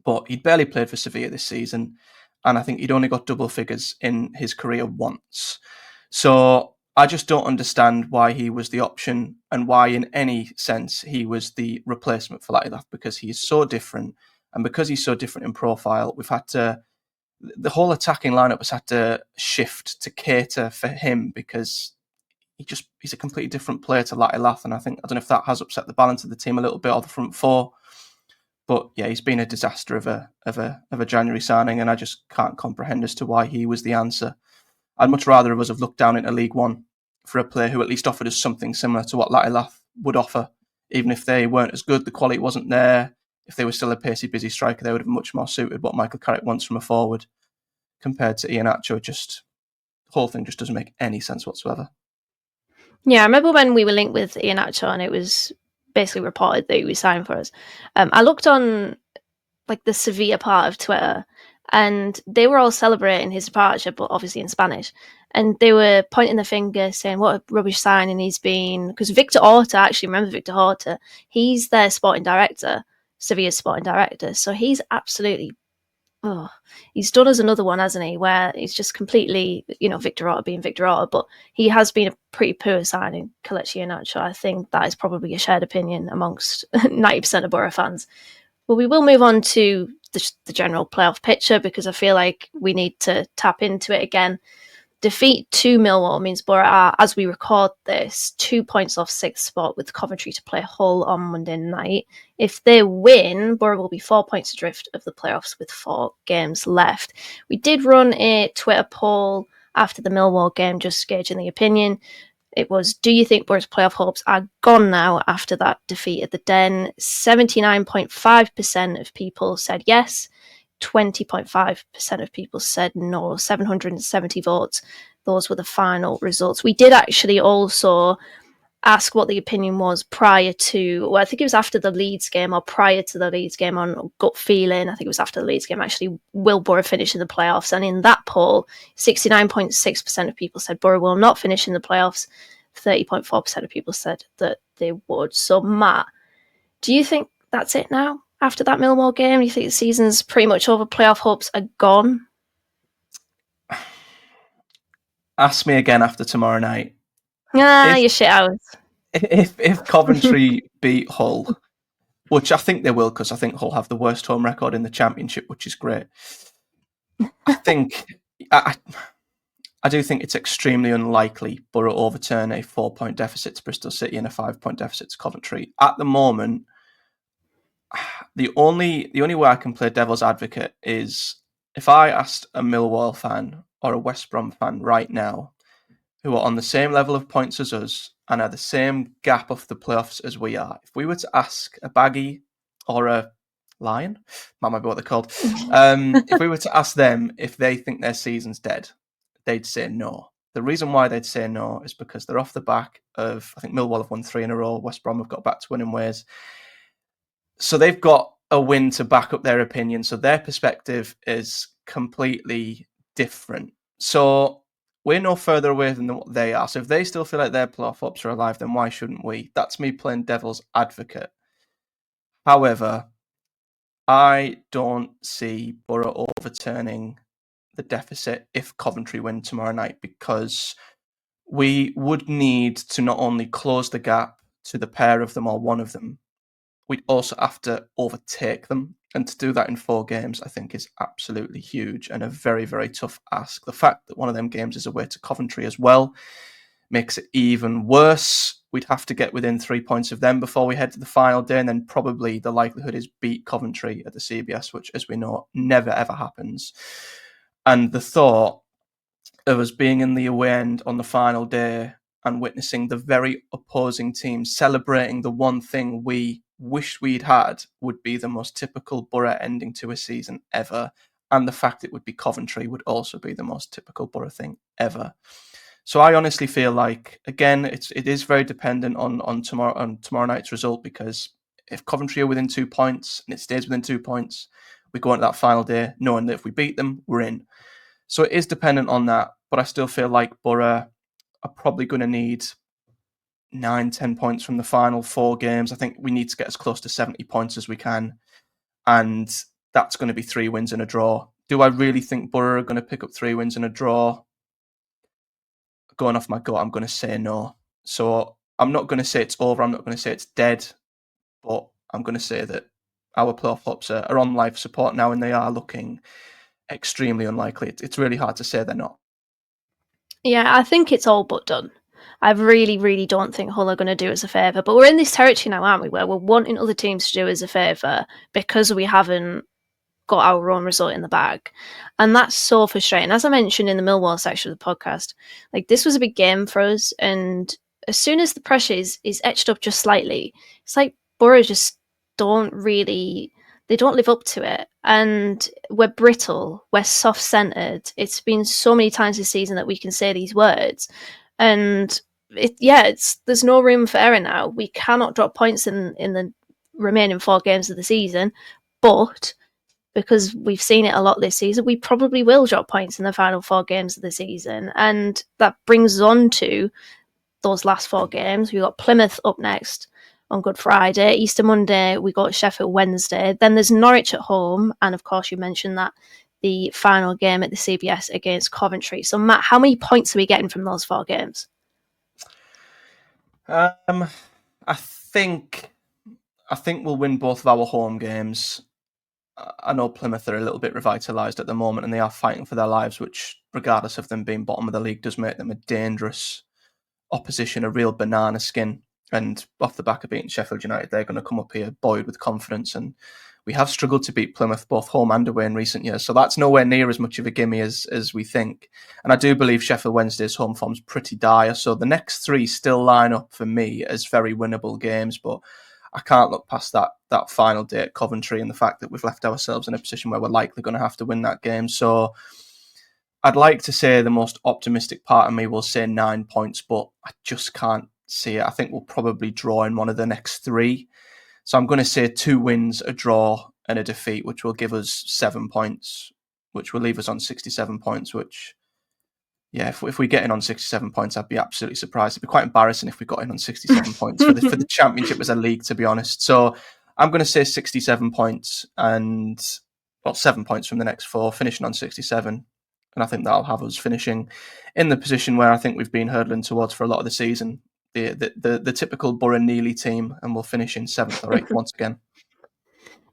But he'd barely played for Sevilla this season. And I think he'd only got double figures in his career once. So I just don't understand why he was the option and why in any sense he was the replacement for Latilath, because he is so different. And because he's so different in profile, the whole attacking lineup has had to shift to cater for him because he's a completely different player to Latilath. And I don't know if that has upset the balance of the team a little bit, or the front four. But yeah, he's been a disaster of a January signing, and I just can't comprehend as to why he was the answer. I'd much rather of us have looked down into League One for a player who at least offered us something similar to what Latilath would offer. Even if they weren't as good, the quality wasn't there. If they were still a pacey, busy striker, they would have much more suited what Michael Carrick wants from a forward compared to Iheanacho. The whole thing just doesn't make any sense whatsoever. Yeah, I remember when we were linked with Iheanacho and it was basically reported that he was signed for us. I looked on the Sevilla part of Twitter, And they were all celebrating his departure, but obviously in Spanish. And they were pointing the finger, saying what a rubbish signing he's been. Because Victor Horta, actually remember Victor Horta, he's their sporting director, Sevilla's sporting director. So he's absolutely, he's done us another one, hasn't he? Where he's just completely, Victor Horta being Victor Horta, but he has been a pretty poor signing, Kelechi Iheanacho. I think that is probably a shared opinion amongst 90% of Boro fans. Well, we will move on to the general playoff picture because I feel like we need to tap into it again. Defeat to Millwall means Boro are, as we record this, 2 points off sixth spot with Coventry to play Hull on Monday night. If they win, Boro will be 4 points adrift of the playoffs with 4 games left. We did run a Twitter poll after the Millwall game, just gauging the opinion. It was, do you think Boro's playoff hopes are gone now after that defeat at the Den? 79.5% of people said yes. 20.5% of people said no. 770 votes. Those were the final results. We did actually also ask what the opinion was prior to, I think it was after the Leeds game or prior to the Leeds game on gut feeling. I think it was after the Leeds game, actually, will Boro finish in the playoffs? And in that poll, 69.6% of people said Boro will not finish in the playoffs. 30.4% of people said that they would. So, Matt, do you think that's it now? After that Millwall game, you think the season's pretty much over, playoff hopes are gone? Ask me again after tomorrow night. You shit out. If Coventry beat Hull, which I think they will, because I think Hull have the worst home record in the Championship, which is great. I think I do think it's extremely unlikely Boro overturn a 4-point deficit to Bristol City and a 5-point deficit to Coventry. At the moment, the only way I can play devil's advocate is if I asked a Millwall fan or a West Brom fan right now, who are on the same level of points as us and are the same gap off the playoffs as we are, if we were to ask a Baggy or a Lion, that might be what they're called, if we were to ask them if they think their season's dead, they'd say no. The reason why they'd say no is because they're off the back of, I think Millwall have won 3 in a row, West Brom have got back to winning ways. So they've got a win to back up their opinion. So their perspective is completely different. So we're no further away than what they are. So if they still feel like their playoff hopes are alive, then why shouldn't we? That's me playing devil's advocate. However, I don't see Boro overturning the deficit if Coventry win tomorrow night, because we would need to not only close the gap to the pair of them or one of them, we'd also have to overtake them. And to do that in 4 games, I think is absolutely huge and a very, very tough ask. The fact that one of them games is away to Coventry as well makes it even worse. We'd have to get within 3 points of them before we head to the final day, and then probably the likelihood is beat Coventry at the CBS, which, as we know, never ever happens. And the thought of us being in the away end on the final day and witnessing the very opposing team celebrating the one thing we wish we'd had would be the most typical Boro ending to a season ever. And the fact it would be Coventry would also be the most typical Boro thing ever. So I honestly feel like, again, it is very dependent on tomorrow night's result, because if Coventry are within 2 points and it stays within 2 points, we go into that final day knowing that if we beat them, we're in. So it is dependent on that, but I still feel like Boro are probably going to need 9-10 points from the final 4 games. I think we need to get as close to 70 points as we can, and that's going to be 3 wins and a draw. Do I really think Boro are going to pick up 3 wins and a draw? Going off my gut, I'm going to say no. So I'm not going to say it's over. I'm not going to say it's dead, but I'm going to say that our playoff hopes are on life support now, and they are looking extremely unlikely. It's really hard to say they're not. Yeah, I think it's all but done. I really, really don't think Hull are going to do us a favour. But we're in this territory now, aren't we, where we're wanting other teams to do us a favour because we haven't got our own result in the bag. And that's so frustrating. As I mentioned in the Millwall section of the podcast, like, this was a big game for us. And as soon as the pressure is etched up just slightly, it's like Boro just don't live up to it. And we're brittle, we're soft-centered. It's been so many times this season that we can say these words. And there's no room for error now. We cannot drop points in the remaining 4 games of the season. But because we've seen it a lot this season, we probably will drop points in the final 4 games of the season. And that brings us on to those last 4 games. We've got Plymouth up next on Good Friday. Easter Monday, we got Sheffield Wednesday. Then there's Norwich at home. And of course, you mentioned that the final game at the CBS against Coventry. So, Matt, how many points are we getting from those 4 games? I think we'll win both of our home games. I know Plymouth are a little bit revitalised at the moment and they are fighting for their lives, which, regardless of them being bottom of the league, does make them a dangerous opposition, a real banana skin. And off the back of beating Sheffield United, they're going to come up here buoyed with confidence. And we have struggled to beat Plymouth both home and away in recent years. So that's nowhere near as much of a gimme as we think. And I do believe Sheffield Wednesday's home form's pretty dire. So the next 3 still line up for me as very winnable games. But I can't look past that final day at Coventry and the fact that we've left ourselves in a position where we're likely going to have to win that game. So I'd like to say the most optimistic part of me will say 9 points, but I just can't see it. I think we'll probably draw in one of the next 3. So I'm going to say 2 wins, a draw and a defeat, which will give us 7 points, which will leave us on 67 points, which, yeah, if we get in on 67 points, I'd be absolutely surprised. It'd be quite embarrassing if we got in on 67 points for the championship as a league, to be honest. So I'm going to say 67 points and, 7 points from the next 4, finishing on 67. And I think that'll have us finishing in the position where I think we've been hurdling towards for a lot of the season. The typical Boro Neely team, and we'll finish in 7th or 8th once again.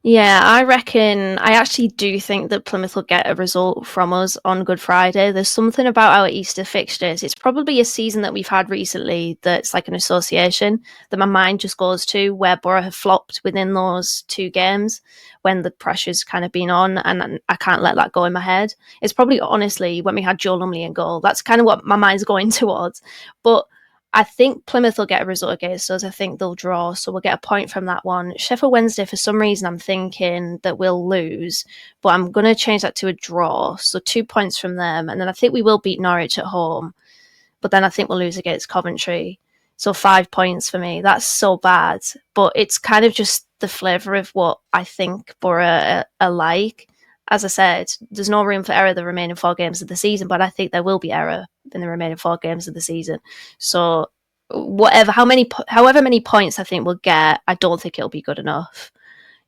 Yeah, I actually do think that Plymouth will get a result from us on Good Friday. There's something about our Easter fixtures. It's probably a season that we've had recently that's like an association that my mind just goes to, where Boro have flopped within those 2 games when the pressure's kind of been on, and I can't let that go in my head. It's probably, honestly, when we had Joe Lumley in goal. That's kind of what my mind's going towards. But I think Plymouth will get a result against us. I think they'll draw, so we'll get a point from that one. Sheffield Wednesday, for some reason, I'm thinking that we'll lose, but I'm going to change that to a draw. So 2 points from them, and then I think we will beat Norwich at home, but then I think we'll lose against Coventry. So 5 points for me. That's so bad, but it's kind of just the flavour of what I think Boro are like. As I said, there's no room for error the remaining 4 games of the season, but I think there will be error in the remaining 4 games of the season. So however many points I think we'll get, I don't think it'll be good enough.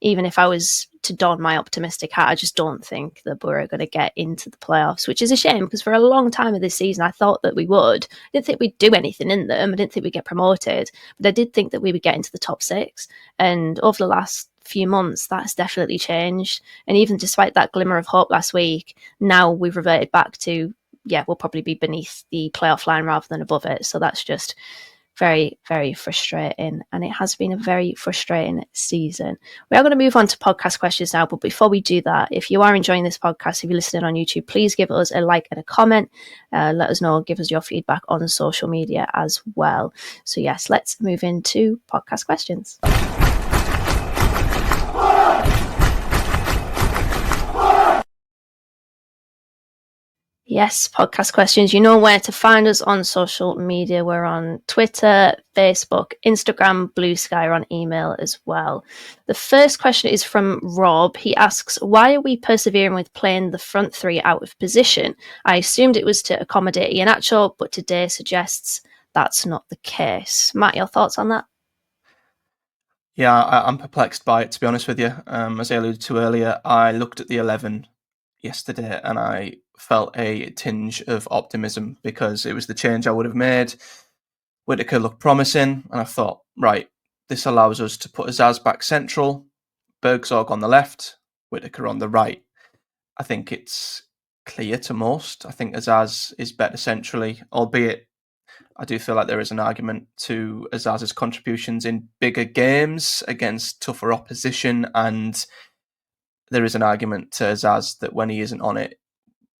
Even if I was to don my optimistic hat, I just don't think that we're going to get into the playoffs, which is a shame because for a long time of this season, I thought that we would. I didn't think we'd do anything in them. I didn't think we'd get promoted, but I did think that we would get into the top 6. And over the last few months, that's definitely changed. And even despite that glimmer of hope last week, now we've reverted back to, we'll probably be beneath the playoff line rather than above it. So that's just very, very frustrating. And it has been a very frustrating season. We are going to move on to podcast questions now. But before we do that, if you are enjoying this podcast, if you're listening on YouTube, please give us a like and a comment. Let us know, give us your feedback on social media as well. So yes, let's move into podcast questions. Yes, podcast questions. You know where to find us on social media. We're on Twitter, Facebook, Instagram, Blue Sky, on email as well. The first question is from Rob. He asks, why are we persevering with playing the front 3 out of position? I assumed it was to accommodate Iheanacho, but today suggests that's not the case. Matt, your thoughts on that? Yeah, I'm perplexed by it, to be honest with you. As I alluded to earlier, I looked at the 11 yesterday and I felt a tinge of optimism because it was the change I would have made. Whittaker looked promising and I thought, right, this allows us to put Azaz back central, Bergzorg on the left, Whittaker on the right. I think it's clear to most. I think Azaz is better centrally, albeit I do feel like there is an argument to Azaz's contributions in bigger games against tougher opposition, and there is an argument to Azaz that when he isn't on it,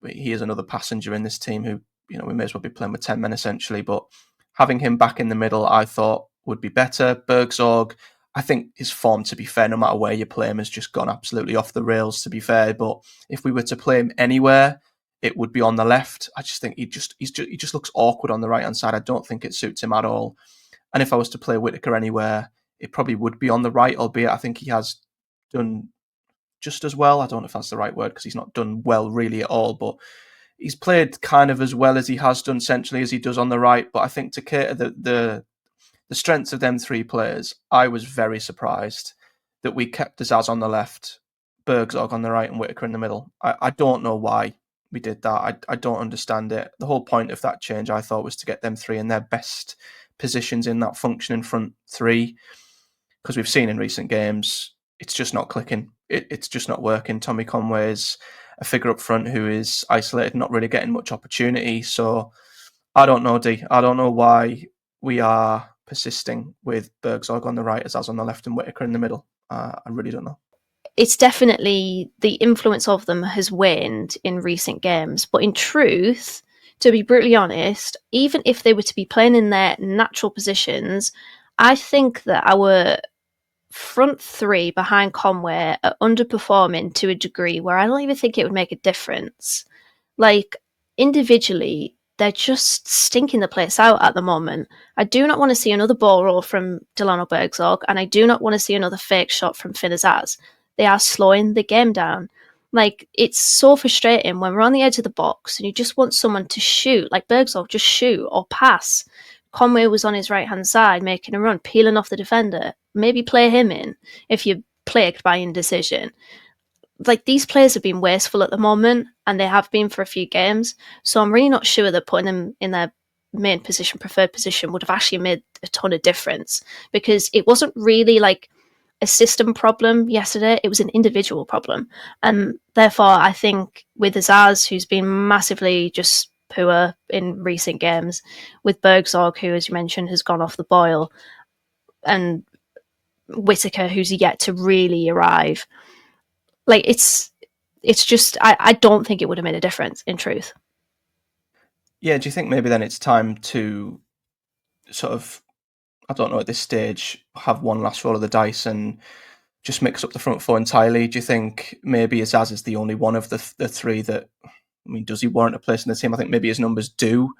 he is another passenger in this team who, we may as well be playing with 10 men essentially. But having him back in the middle, I thought would be better. Bergzorg, I think his form, to be fair, no matter where you play him, has just gone absolutely off the rails, to be fair. But if we were to play him anywhere, it would be on the left. I just think he just looks awkward on the right-hand side. I don't think it suits him at all. And if I was to play Whittaker anywhere, it probably would be on the right, albeit I think he has done just as well. I don't know if that's the right word because he's not done well really at all, but he's played kind of as well as he has done centrally as he does on the right. But I think to cater the strengths of them three players, I was very surprised that we kept Azaz on the left, Bergzorg on the right, and Whittaker in the middle. I don't know why we did that. I don't understand it. The whole point of that change, I thought, was to get them three in their best positions in that functioning front three, because we've seen in recent games it's just not clicking. It's just not working. Tommy Conway's a figure up front who is isolated, not really getting much opportunity. So I don't know, D. I don't know why we are persisting with Bergzorg on the right, Azaz on the left, and Whittaker in the middle. I really don't know. It's definitely the influence of them has waned in recent games. But in truth, to be brutally honest, even if they were to be playing in their natural positions, I think that our front three behind Conway are underperforming to a degree where I don't even think it would make a difference. Like, individually, they're just stinking the place out at the moment. I do not want to see another Boro from Delano Bergzorg, and I do not want to see another fake shot from Finn Azaz. They are slowing the game down. Like, it's so frustrating when we're on the edge of the box and you just want someone to shoot, like Bergzorg, just shoot or pass. Conway was on his right-hand side making a run, peeling off the defender. Maybe play him in if you're plagued by indecision. Like, these players have been wasteful at the moment, and they have been for a few games. So I'm really not sure that putting them in their main position, preferred position, would have actually made a ton of difference, because it wasn't really like a system problem yesterday. It was an individual problem. And therefore, I think with Azaz, who's been massively just poor in recent games, with Bergzorg, who, as you mentioned, has gone off the boil, and Whittaker, who's yet to really arrive, like, it's just, I don't think it would have made a difference, in truth. Yeah, do you think maybe then it's time to sort of, I don't know, at this stage, have one last roll of the dice and just mix up the front four entirely? Do you think maybe Azaz is the only one of the three that, I mean, does he warrant a place in the team? I think maybe his numbers do.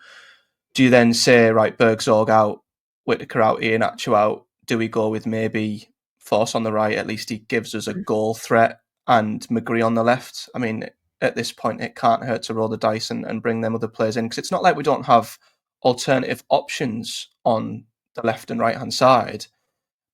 Do you then say, right, Bergzorg out, Whittaker out, Iheanacho out? Do we go with maybe Force on the right? At least he gives us a goal threat, and McGree on the left. I mean, at this point, it can't hurt to roll the dice and bring them other players in, because it's not like we don't have alternative options on the left and right hand side.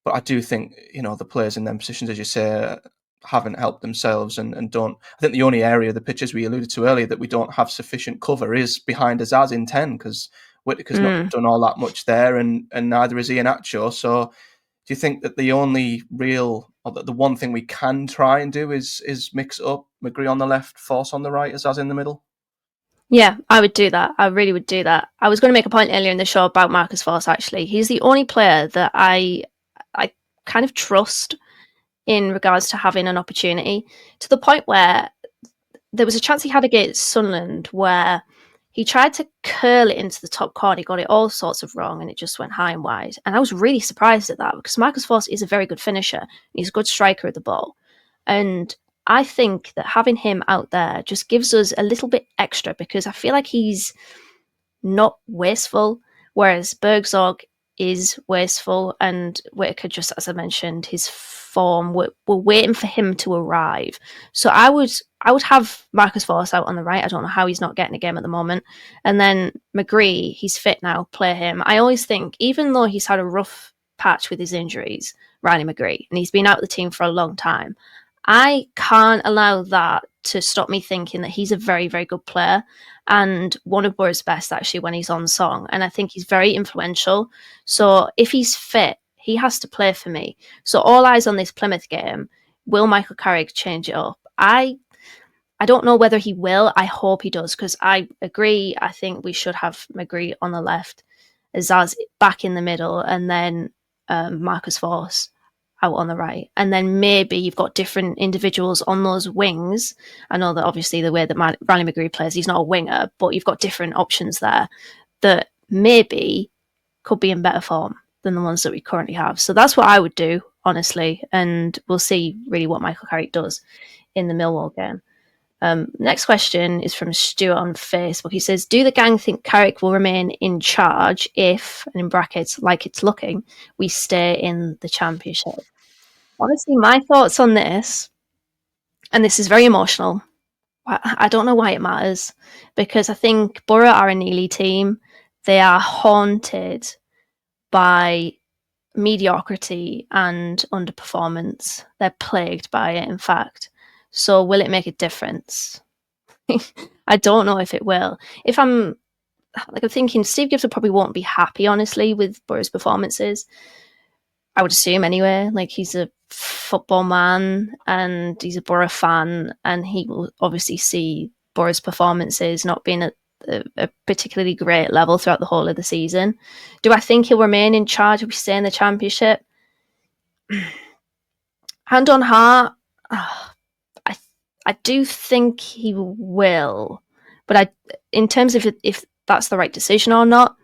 But I do think, the players in them positions, as you say, haven't helped themselves and don't. I think the only area of the pitches we alluded to earlier that we don't have sufficient cover is behind Azaz in 10, because Whittaker's not done all that much there, and neither is Iheanacho. So do you think that the only real, or the one thing we can try and do is mix up McGree on the left, Force on the right, Azaz in the middle? Yeah, I would do that. I really would do that. I was going to make a point earlier in the show about Marcus Force, actually. He's the only player that I kind of trust in regards to having an opportunity, to the point where there was a chance he had against Sunderland where he tried to curl it into the top corner. He got it all sorts of wrong, and it just went high and wide. And I was really surprised at that, because Marcus Force is a very good finisher. He's a good striker of the ball. And I think that having him out there just gives us a little bit extra, because I feel like he's not wasteful, whereas Bergzorg is wasteful, and Whittaker, just as I mentioned, his form, we're waiting for him to arrive. So I would have Marcus Force out on the right. I don't know how he's not getting a game at the moment. And then McGree, he's fit now, play him. I always think, even though he's had a rough patch with his injuries, Riley McGree, and he's been out of the team for a long time, I can't allow that to stop me thinking that he's a very, very good player, and one of Boro's best, actually, when he's on song. And I think he's very influential. So if he's fit, he has to play for me. So all eyes on this Plymouth game. Will Michael Carrick change it up? I don't know whether he will. I hope he does, because I agree. I think we should have McGree on the left, Azaz back in the middle, and then Marcus Force out on the right. And then maybe you've got different individuals on those wings. I know that obviously the way that Riley McGree plays, he's not a winger, but you've got different options there that maybe could be in better form than the ones that we currently have. So that's what I would do, honestly. And we'll see really what Michael Carrick does in the Millwall game. Next question is from Stuart on Facebook. He says, do the gang think Carrick will remain in charge if, and in brackets, like it's looking, we stay in the Championship? Honestly, my thoughts on this, and this is very emotional. I don't know why it matters, because I think Boro are a Neely team. They are haunted by mediocrity and underperformance. They're plagued by it, in fact. So will it make a difference? I don't know if it will. If I'm thinking Steve Gibson probably won't be happy, honestly, with Boro's performances. I would assume anyway. Like, he's a football man and he's a Boro fan, and he will obviously see Boro's performances not being at a particularly great level throughout the whole of the season. Do I think he'll remain in charge if we stay in the Championship? Hand on heart, I do think he will, but in terms of if that's the right decision or not,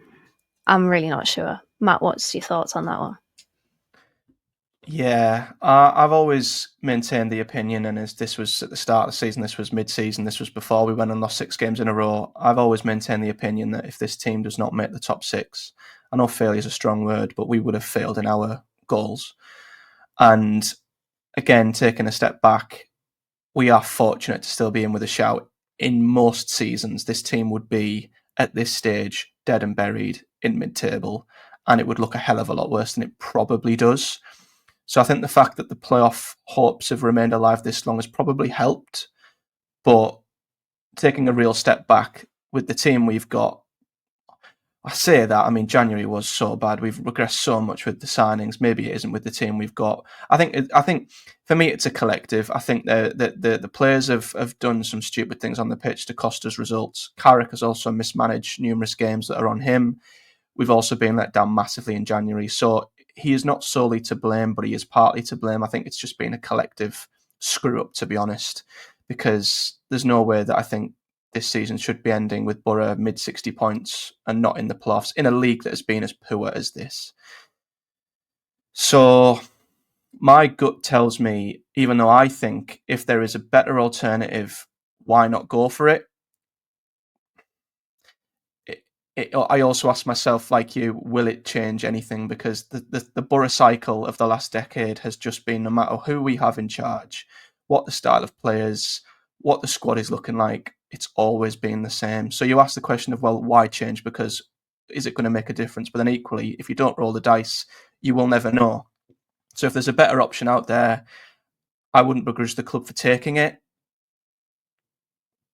I'm really not sure. Matt, what's your thoughts on that one? Yeah, I've always maintained the opinion, and as this was at the start of the season, this was mid-season, this was before we went and lost 6 games in a row, I've always maintained the opinion that if this team does not make the top 6, I know failure is a strong word, but we would have failed in our goals. And again, taking a step back, we are fortunate to still be in with a shout. In most seasons, this team would be, at this stage, dead and buried in mid-table, and it would look a hell of a lot worse than it probably does. So I think the fact that the playoff hopes have remained alive this long has probably helped. But taking a real step back with the team we've got, I say that, I mean, January was so bad. We've regressed so much with the signings. Maybe it isn't with the team we've got. I think for me, it's a collective. I think the players have done some stupid things on the pitch to cost us results. Carrick has also mismanaged numerous games that are on him. We've also been let down massively in January. So he is not solely to blame, but he is partly to blame. I think it's just been a collective screw up, to be honest, because there's no way that I think this season should be ending with Boro mid 60 points and not in the playoffs in a league that has been as poor as this. So my gut tells me, even though I think if there is a better alternative, why not go for it? I also ask myself, like you, will it change anything? Because the Boro cycle of the last decade has just been, no matter who we have in charge, what the style of players, what the squad is looking like, it's always been the same. So you ask the question of, well, why change? Because is it going to make a difference? But then equally, if you don't roll the dice, you will never know. So if there's a better option out there, I wouldn't begrudge the club for taking it.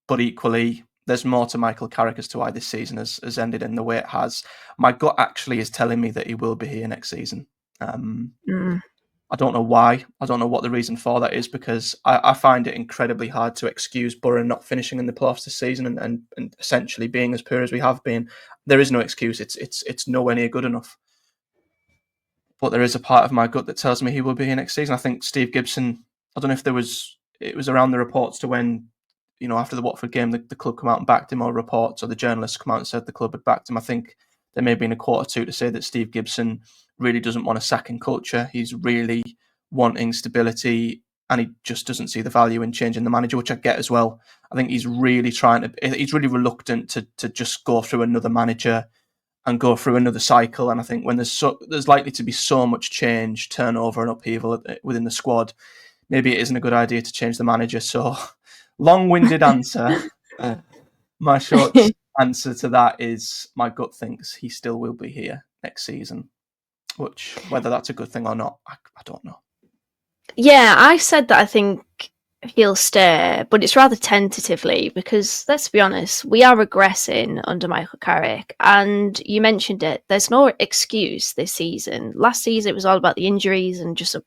But equally, there's more to Michael Carrick as to why this season has ended in the way it has. My gut actually is telling me that he will be here next season. I don't know why. I don't know what the reason for that is, because I find it incredibly hard to excuse Boro not finishing in the playoffs this season and essentially being as poor as we have been. There is no excuse. It's nowhere near good enough. But there is a part of my gut that tells me he will be here next season. I think Steve Gibson, I don't know if it was around the reports to when, after the Watford game, the club come out and backed him, or reports or the journalists come out and said the club had backed him. I think there may have been a quote or two to say that Steve Gibson really doesn't want a sacking culture. He's really wanting stability, and he just doesn't see the value in changing the manager, which I get as well. I think he's really reluctant to just go through another manager and go through another cycle. And I think when there's likely to be so much change, turnover and upheaval within the squad, maybe it isn't a good idea to change the manager. So long-winded answer. My short answer to that is my gut thinks he still will be here next season, which, whether that's a good thing or not, I don't know. Yeah, I said that I think he'll stay, but it's rather tentatively, because let's be honest, we are regressing under Michael Carrick, and you mentioned it. There's no excuse this season. Last season it was all about the injuries and just a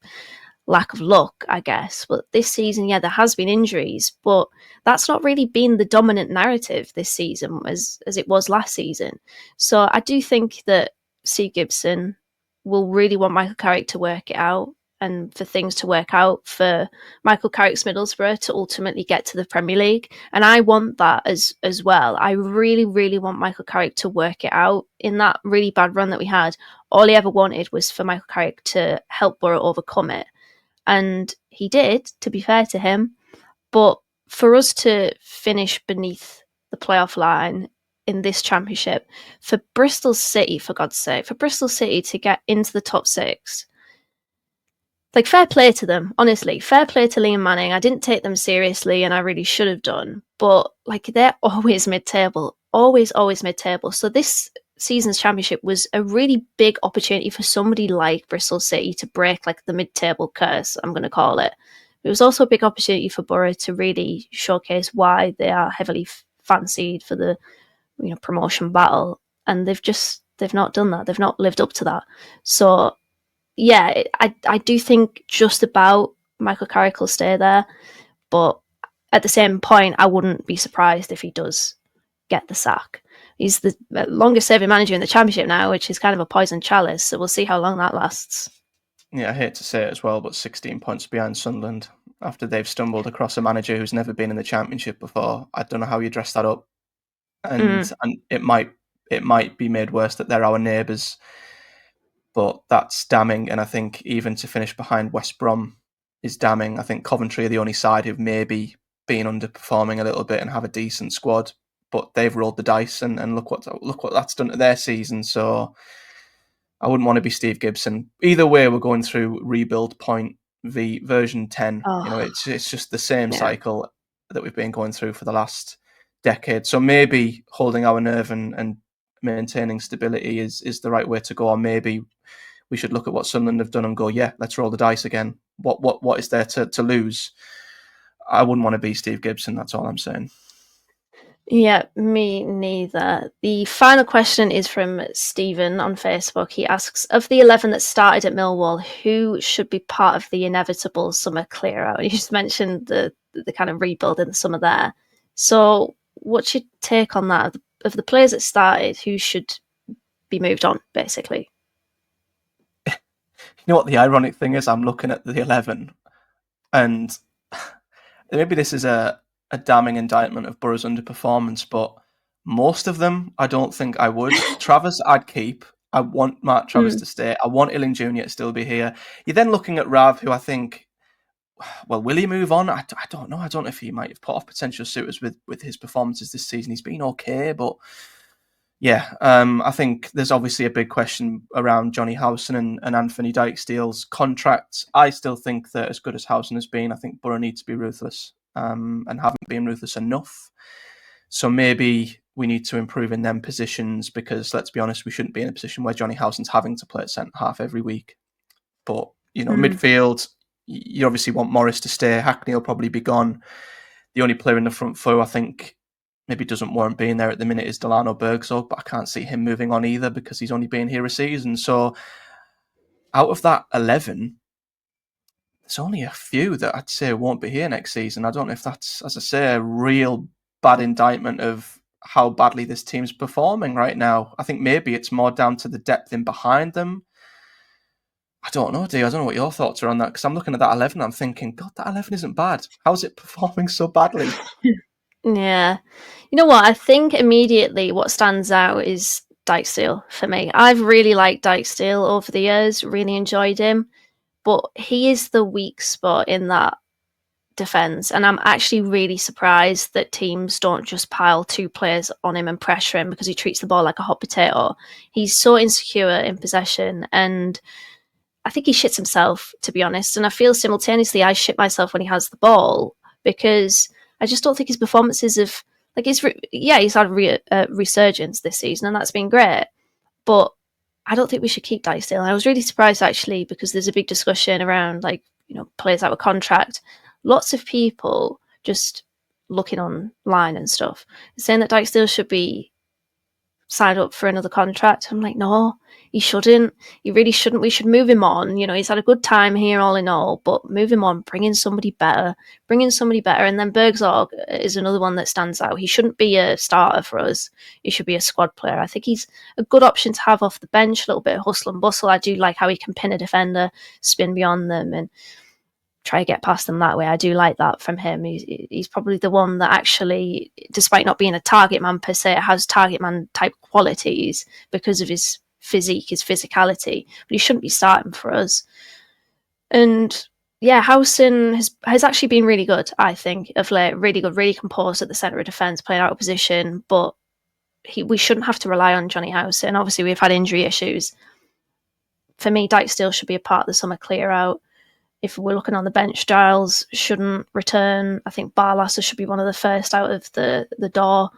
lack of luck, I guess. But this season, yeah, there has been injuries, but that's not really been the dominant narrative this season as it was last season. So I do think that Steve Gibson will really want Michael Carrick to work it out, and for things to work out for Michael Carrick's Middlesbrough to ultimately get to the Premier League. And I want that as well. I really, really want Michael Carrick to work it out. In that really bad run that we had, all he ever wanted was for Michael Carrick to help Boro overcome it. And he did, to be fair to him. But for us to finish beneath the playoff line in this championship, for Bristol City, for God's sake, for Bristol City to get into the top 6, like, fair play to them, honestly. Fair play to Liam Manning. I didn't take them seriously, and I really should have done. But, like, they're always mid-table. Always mid-table. So this season's championship was a really big opportunity for somebody like Bristol City to break, like, the mid-table curse, I'm going to call it. It was also a big opportunity for Boro to really showcase why they are heavily fancied for the, promotion battle. And they've not done that. They've not lived up to that. So yeah, I do think just about Michael Carrick will stay there, but at the same point, I wouldn't be surprised if he does get the sack. He's the longest serving manager in the championship now, which is kind of a poison chalice, so we'll see how long that lasts. Yeah, I hate to say it as well, but 16 points behind Sunderland after they've stumbled across a manager who's never been in the championship before. I don't know how you dress that up. And it might be made worse that they're our neighbours, but that's damning. And I think even to finish behind West Brom is damning. I think Coventry are the only side who've maybe been underperforming a little bit and have a decent squad, but they've rolled the dice and look what that's done to their season. So I wouldn't want to be Steve Gibson. Either way, we're going through rebuild point v version 10. Oh, It's just the same yeah. cycle that we've been going through for the last decade. So maybe holding our nerve and maintaining stability is the right way to go. Or maybe we should look at what Sunderland have done and go, yeah, let's roll the dice again. What is there to lose? I wouldn't want to be Steve Gibson. That's all I'm saying. Yeah, me neither. The final question is from Stephen on Facebook. He asks, of the 11 that started at Millwall, who should be part of the inevitable summer clear out? You just mentioned the kind of rebuild in the summer there. So what's your take on that? Of the players that started, who should be moved on, basically? You know what the ironic thing is? I'm looking at the 11 and maybe this is a damning indictment of Boro's underperformance, but most of them, I don't think I would. Travers, I'd keep. I want Mark Travers to stay. I want Illing Jr. to still be here. You're then looking at Rav, who I think, well, will he move on? I don't know. I don't know if he might have put off potential suitors with his performances this season. He's been okay, but yeah, I think there's obviously a big question around Johnny Howson and Anthony Dijksteel's contracts. I still think that as good as Howson has been, I think Boro needs to be ruthless and haven't been ruthless enough. So maybe we need to improve in them positions because, let's be honest, we shouldn't be in a position where Johnny Howson's having to play at centre half every week. But, midfield, you obviously want Morris to stay. Hackney will probably be gone. The only player in the front four, I think, maybe doesn't warrant being there at the minute is Delano Bergzorg, but I can't see him moving on either because he's only been here a season. So out of that 11, there's only a few that I'd say won't be here next season. I don't know if that's, as I say, a real bad indictment of how badly this team's performing right now. I think maybe it's more down to the depth in behind them. I don't know, Dee. I don't know what your thoughts are on that because I'm looking at that 11 and I'm thinking, God, that 11 isn't bad. How is it performing so badly? Yeah. You know what? I think immediately what stands out is Dijksteel for me. I've really liked Dijksteel over the years, really enjoyed him, but he is the weak spot in that defence. And I'm actually really surprised that teams don't just pile two players on him and pressure him because he treats the ball like a hot potato. He's so insecure in possession and I think he shits himself, to be honest. And I feel simultaneously I shit myself when he has the ball because I just don't think his performances have he's had a resurgence this season and that's been great, but I don't think we should keep Dijksteel. I was really surprised actually because there's a big discussion around players out of contract. Lots of people just looking online and stuff saying that Dijksteel should be signed up for another contract. I'm like, no, he shouldn't. He really shouldn't. We should move him on. He's had a good time here all in all, but move him on, bring in somebody better. And then Bergzorg is another one that stands out. He shouldn't be a starter for us. He should be a squad player. I think he's a good option to have off the bench, a little bit of hustle and bustle. I do like how he can pin a defender, spin beyond them and try to get past them that way. I do like that from him. He's probably the one that actually, despite not being a target man per se, has target man type qualities because of his physique, his physicality, but he shouldn't be starting for us. And yeah, Howson has actually been really good, I think, of late. Really good, really composed at the centre of defence, playing out of position, but we shouldn't have to rely on Johnny Howson. Obviously, we've had injury issues. For me, Dijksteel should be a part of the summer clear out. if we're looking on the bench, Giles shouldn't return. I think Barlasser should be one of the first out of the door.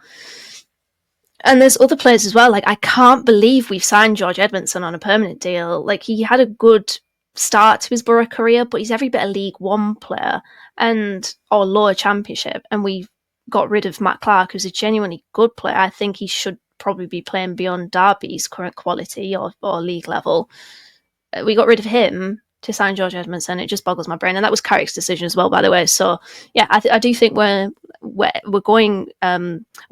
And there's other players as well. Like, I can't believe we've signed George Edmondson on a permanent deal. Like, he had a good start to his Boro career, but he's every bit a League One player or lower Championship. And we got rid of Matt Clark, who's a genuinely good player. I think he should probably be playing beyond Derby's current quality or league level. We got rid of him to sign George Edmondson. It just boggles my brain, and that was Carrick's decision as well, by the way. So yeah, I do think we're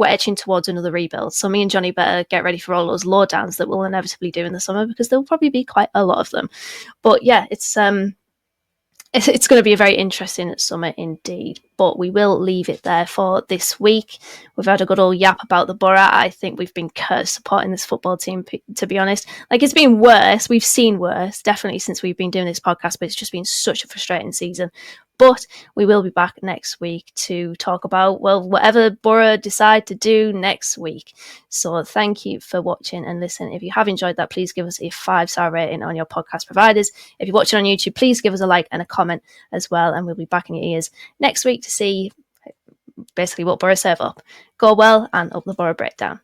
etching towards another rebuild. So me and Johnny better get ready for all those lowdowns that we'll inevitably do in the summer, because there'll probably be quite a lot of them. But yeah, it's going to be a very interesting summer indeed. But we will leave it there for this week. We've had a good old yap about the Boro. I think we've been cursed supporting this football team, to be honest. Like, it's been worse. We've seen worse, definitely, since we've been doing this podcast, but it's just been such a frustrating season. But we will be back next week to talk about, well, whatever Boro decide to do next week. So thank you for watching and listening. If you have enjoyed that, please give us a 5-star rating on your podcast providers. If you're watching on YouTube, please give us a like and a comment as well. And we'll be back in your ears next week to see basically what Boro serve up. Go well, and up the Boro breakdown.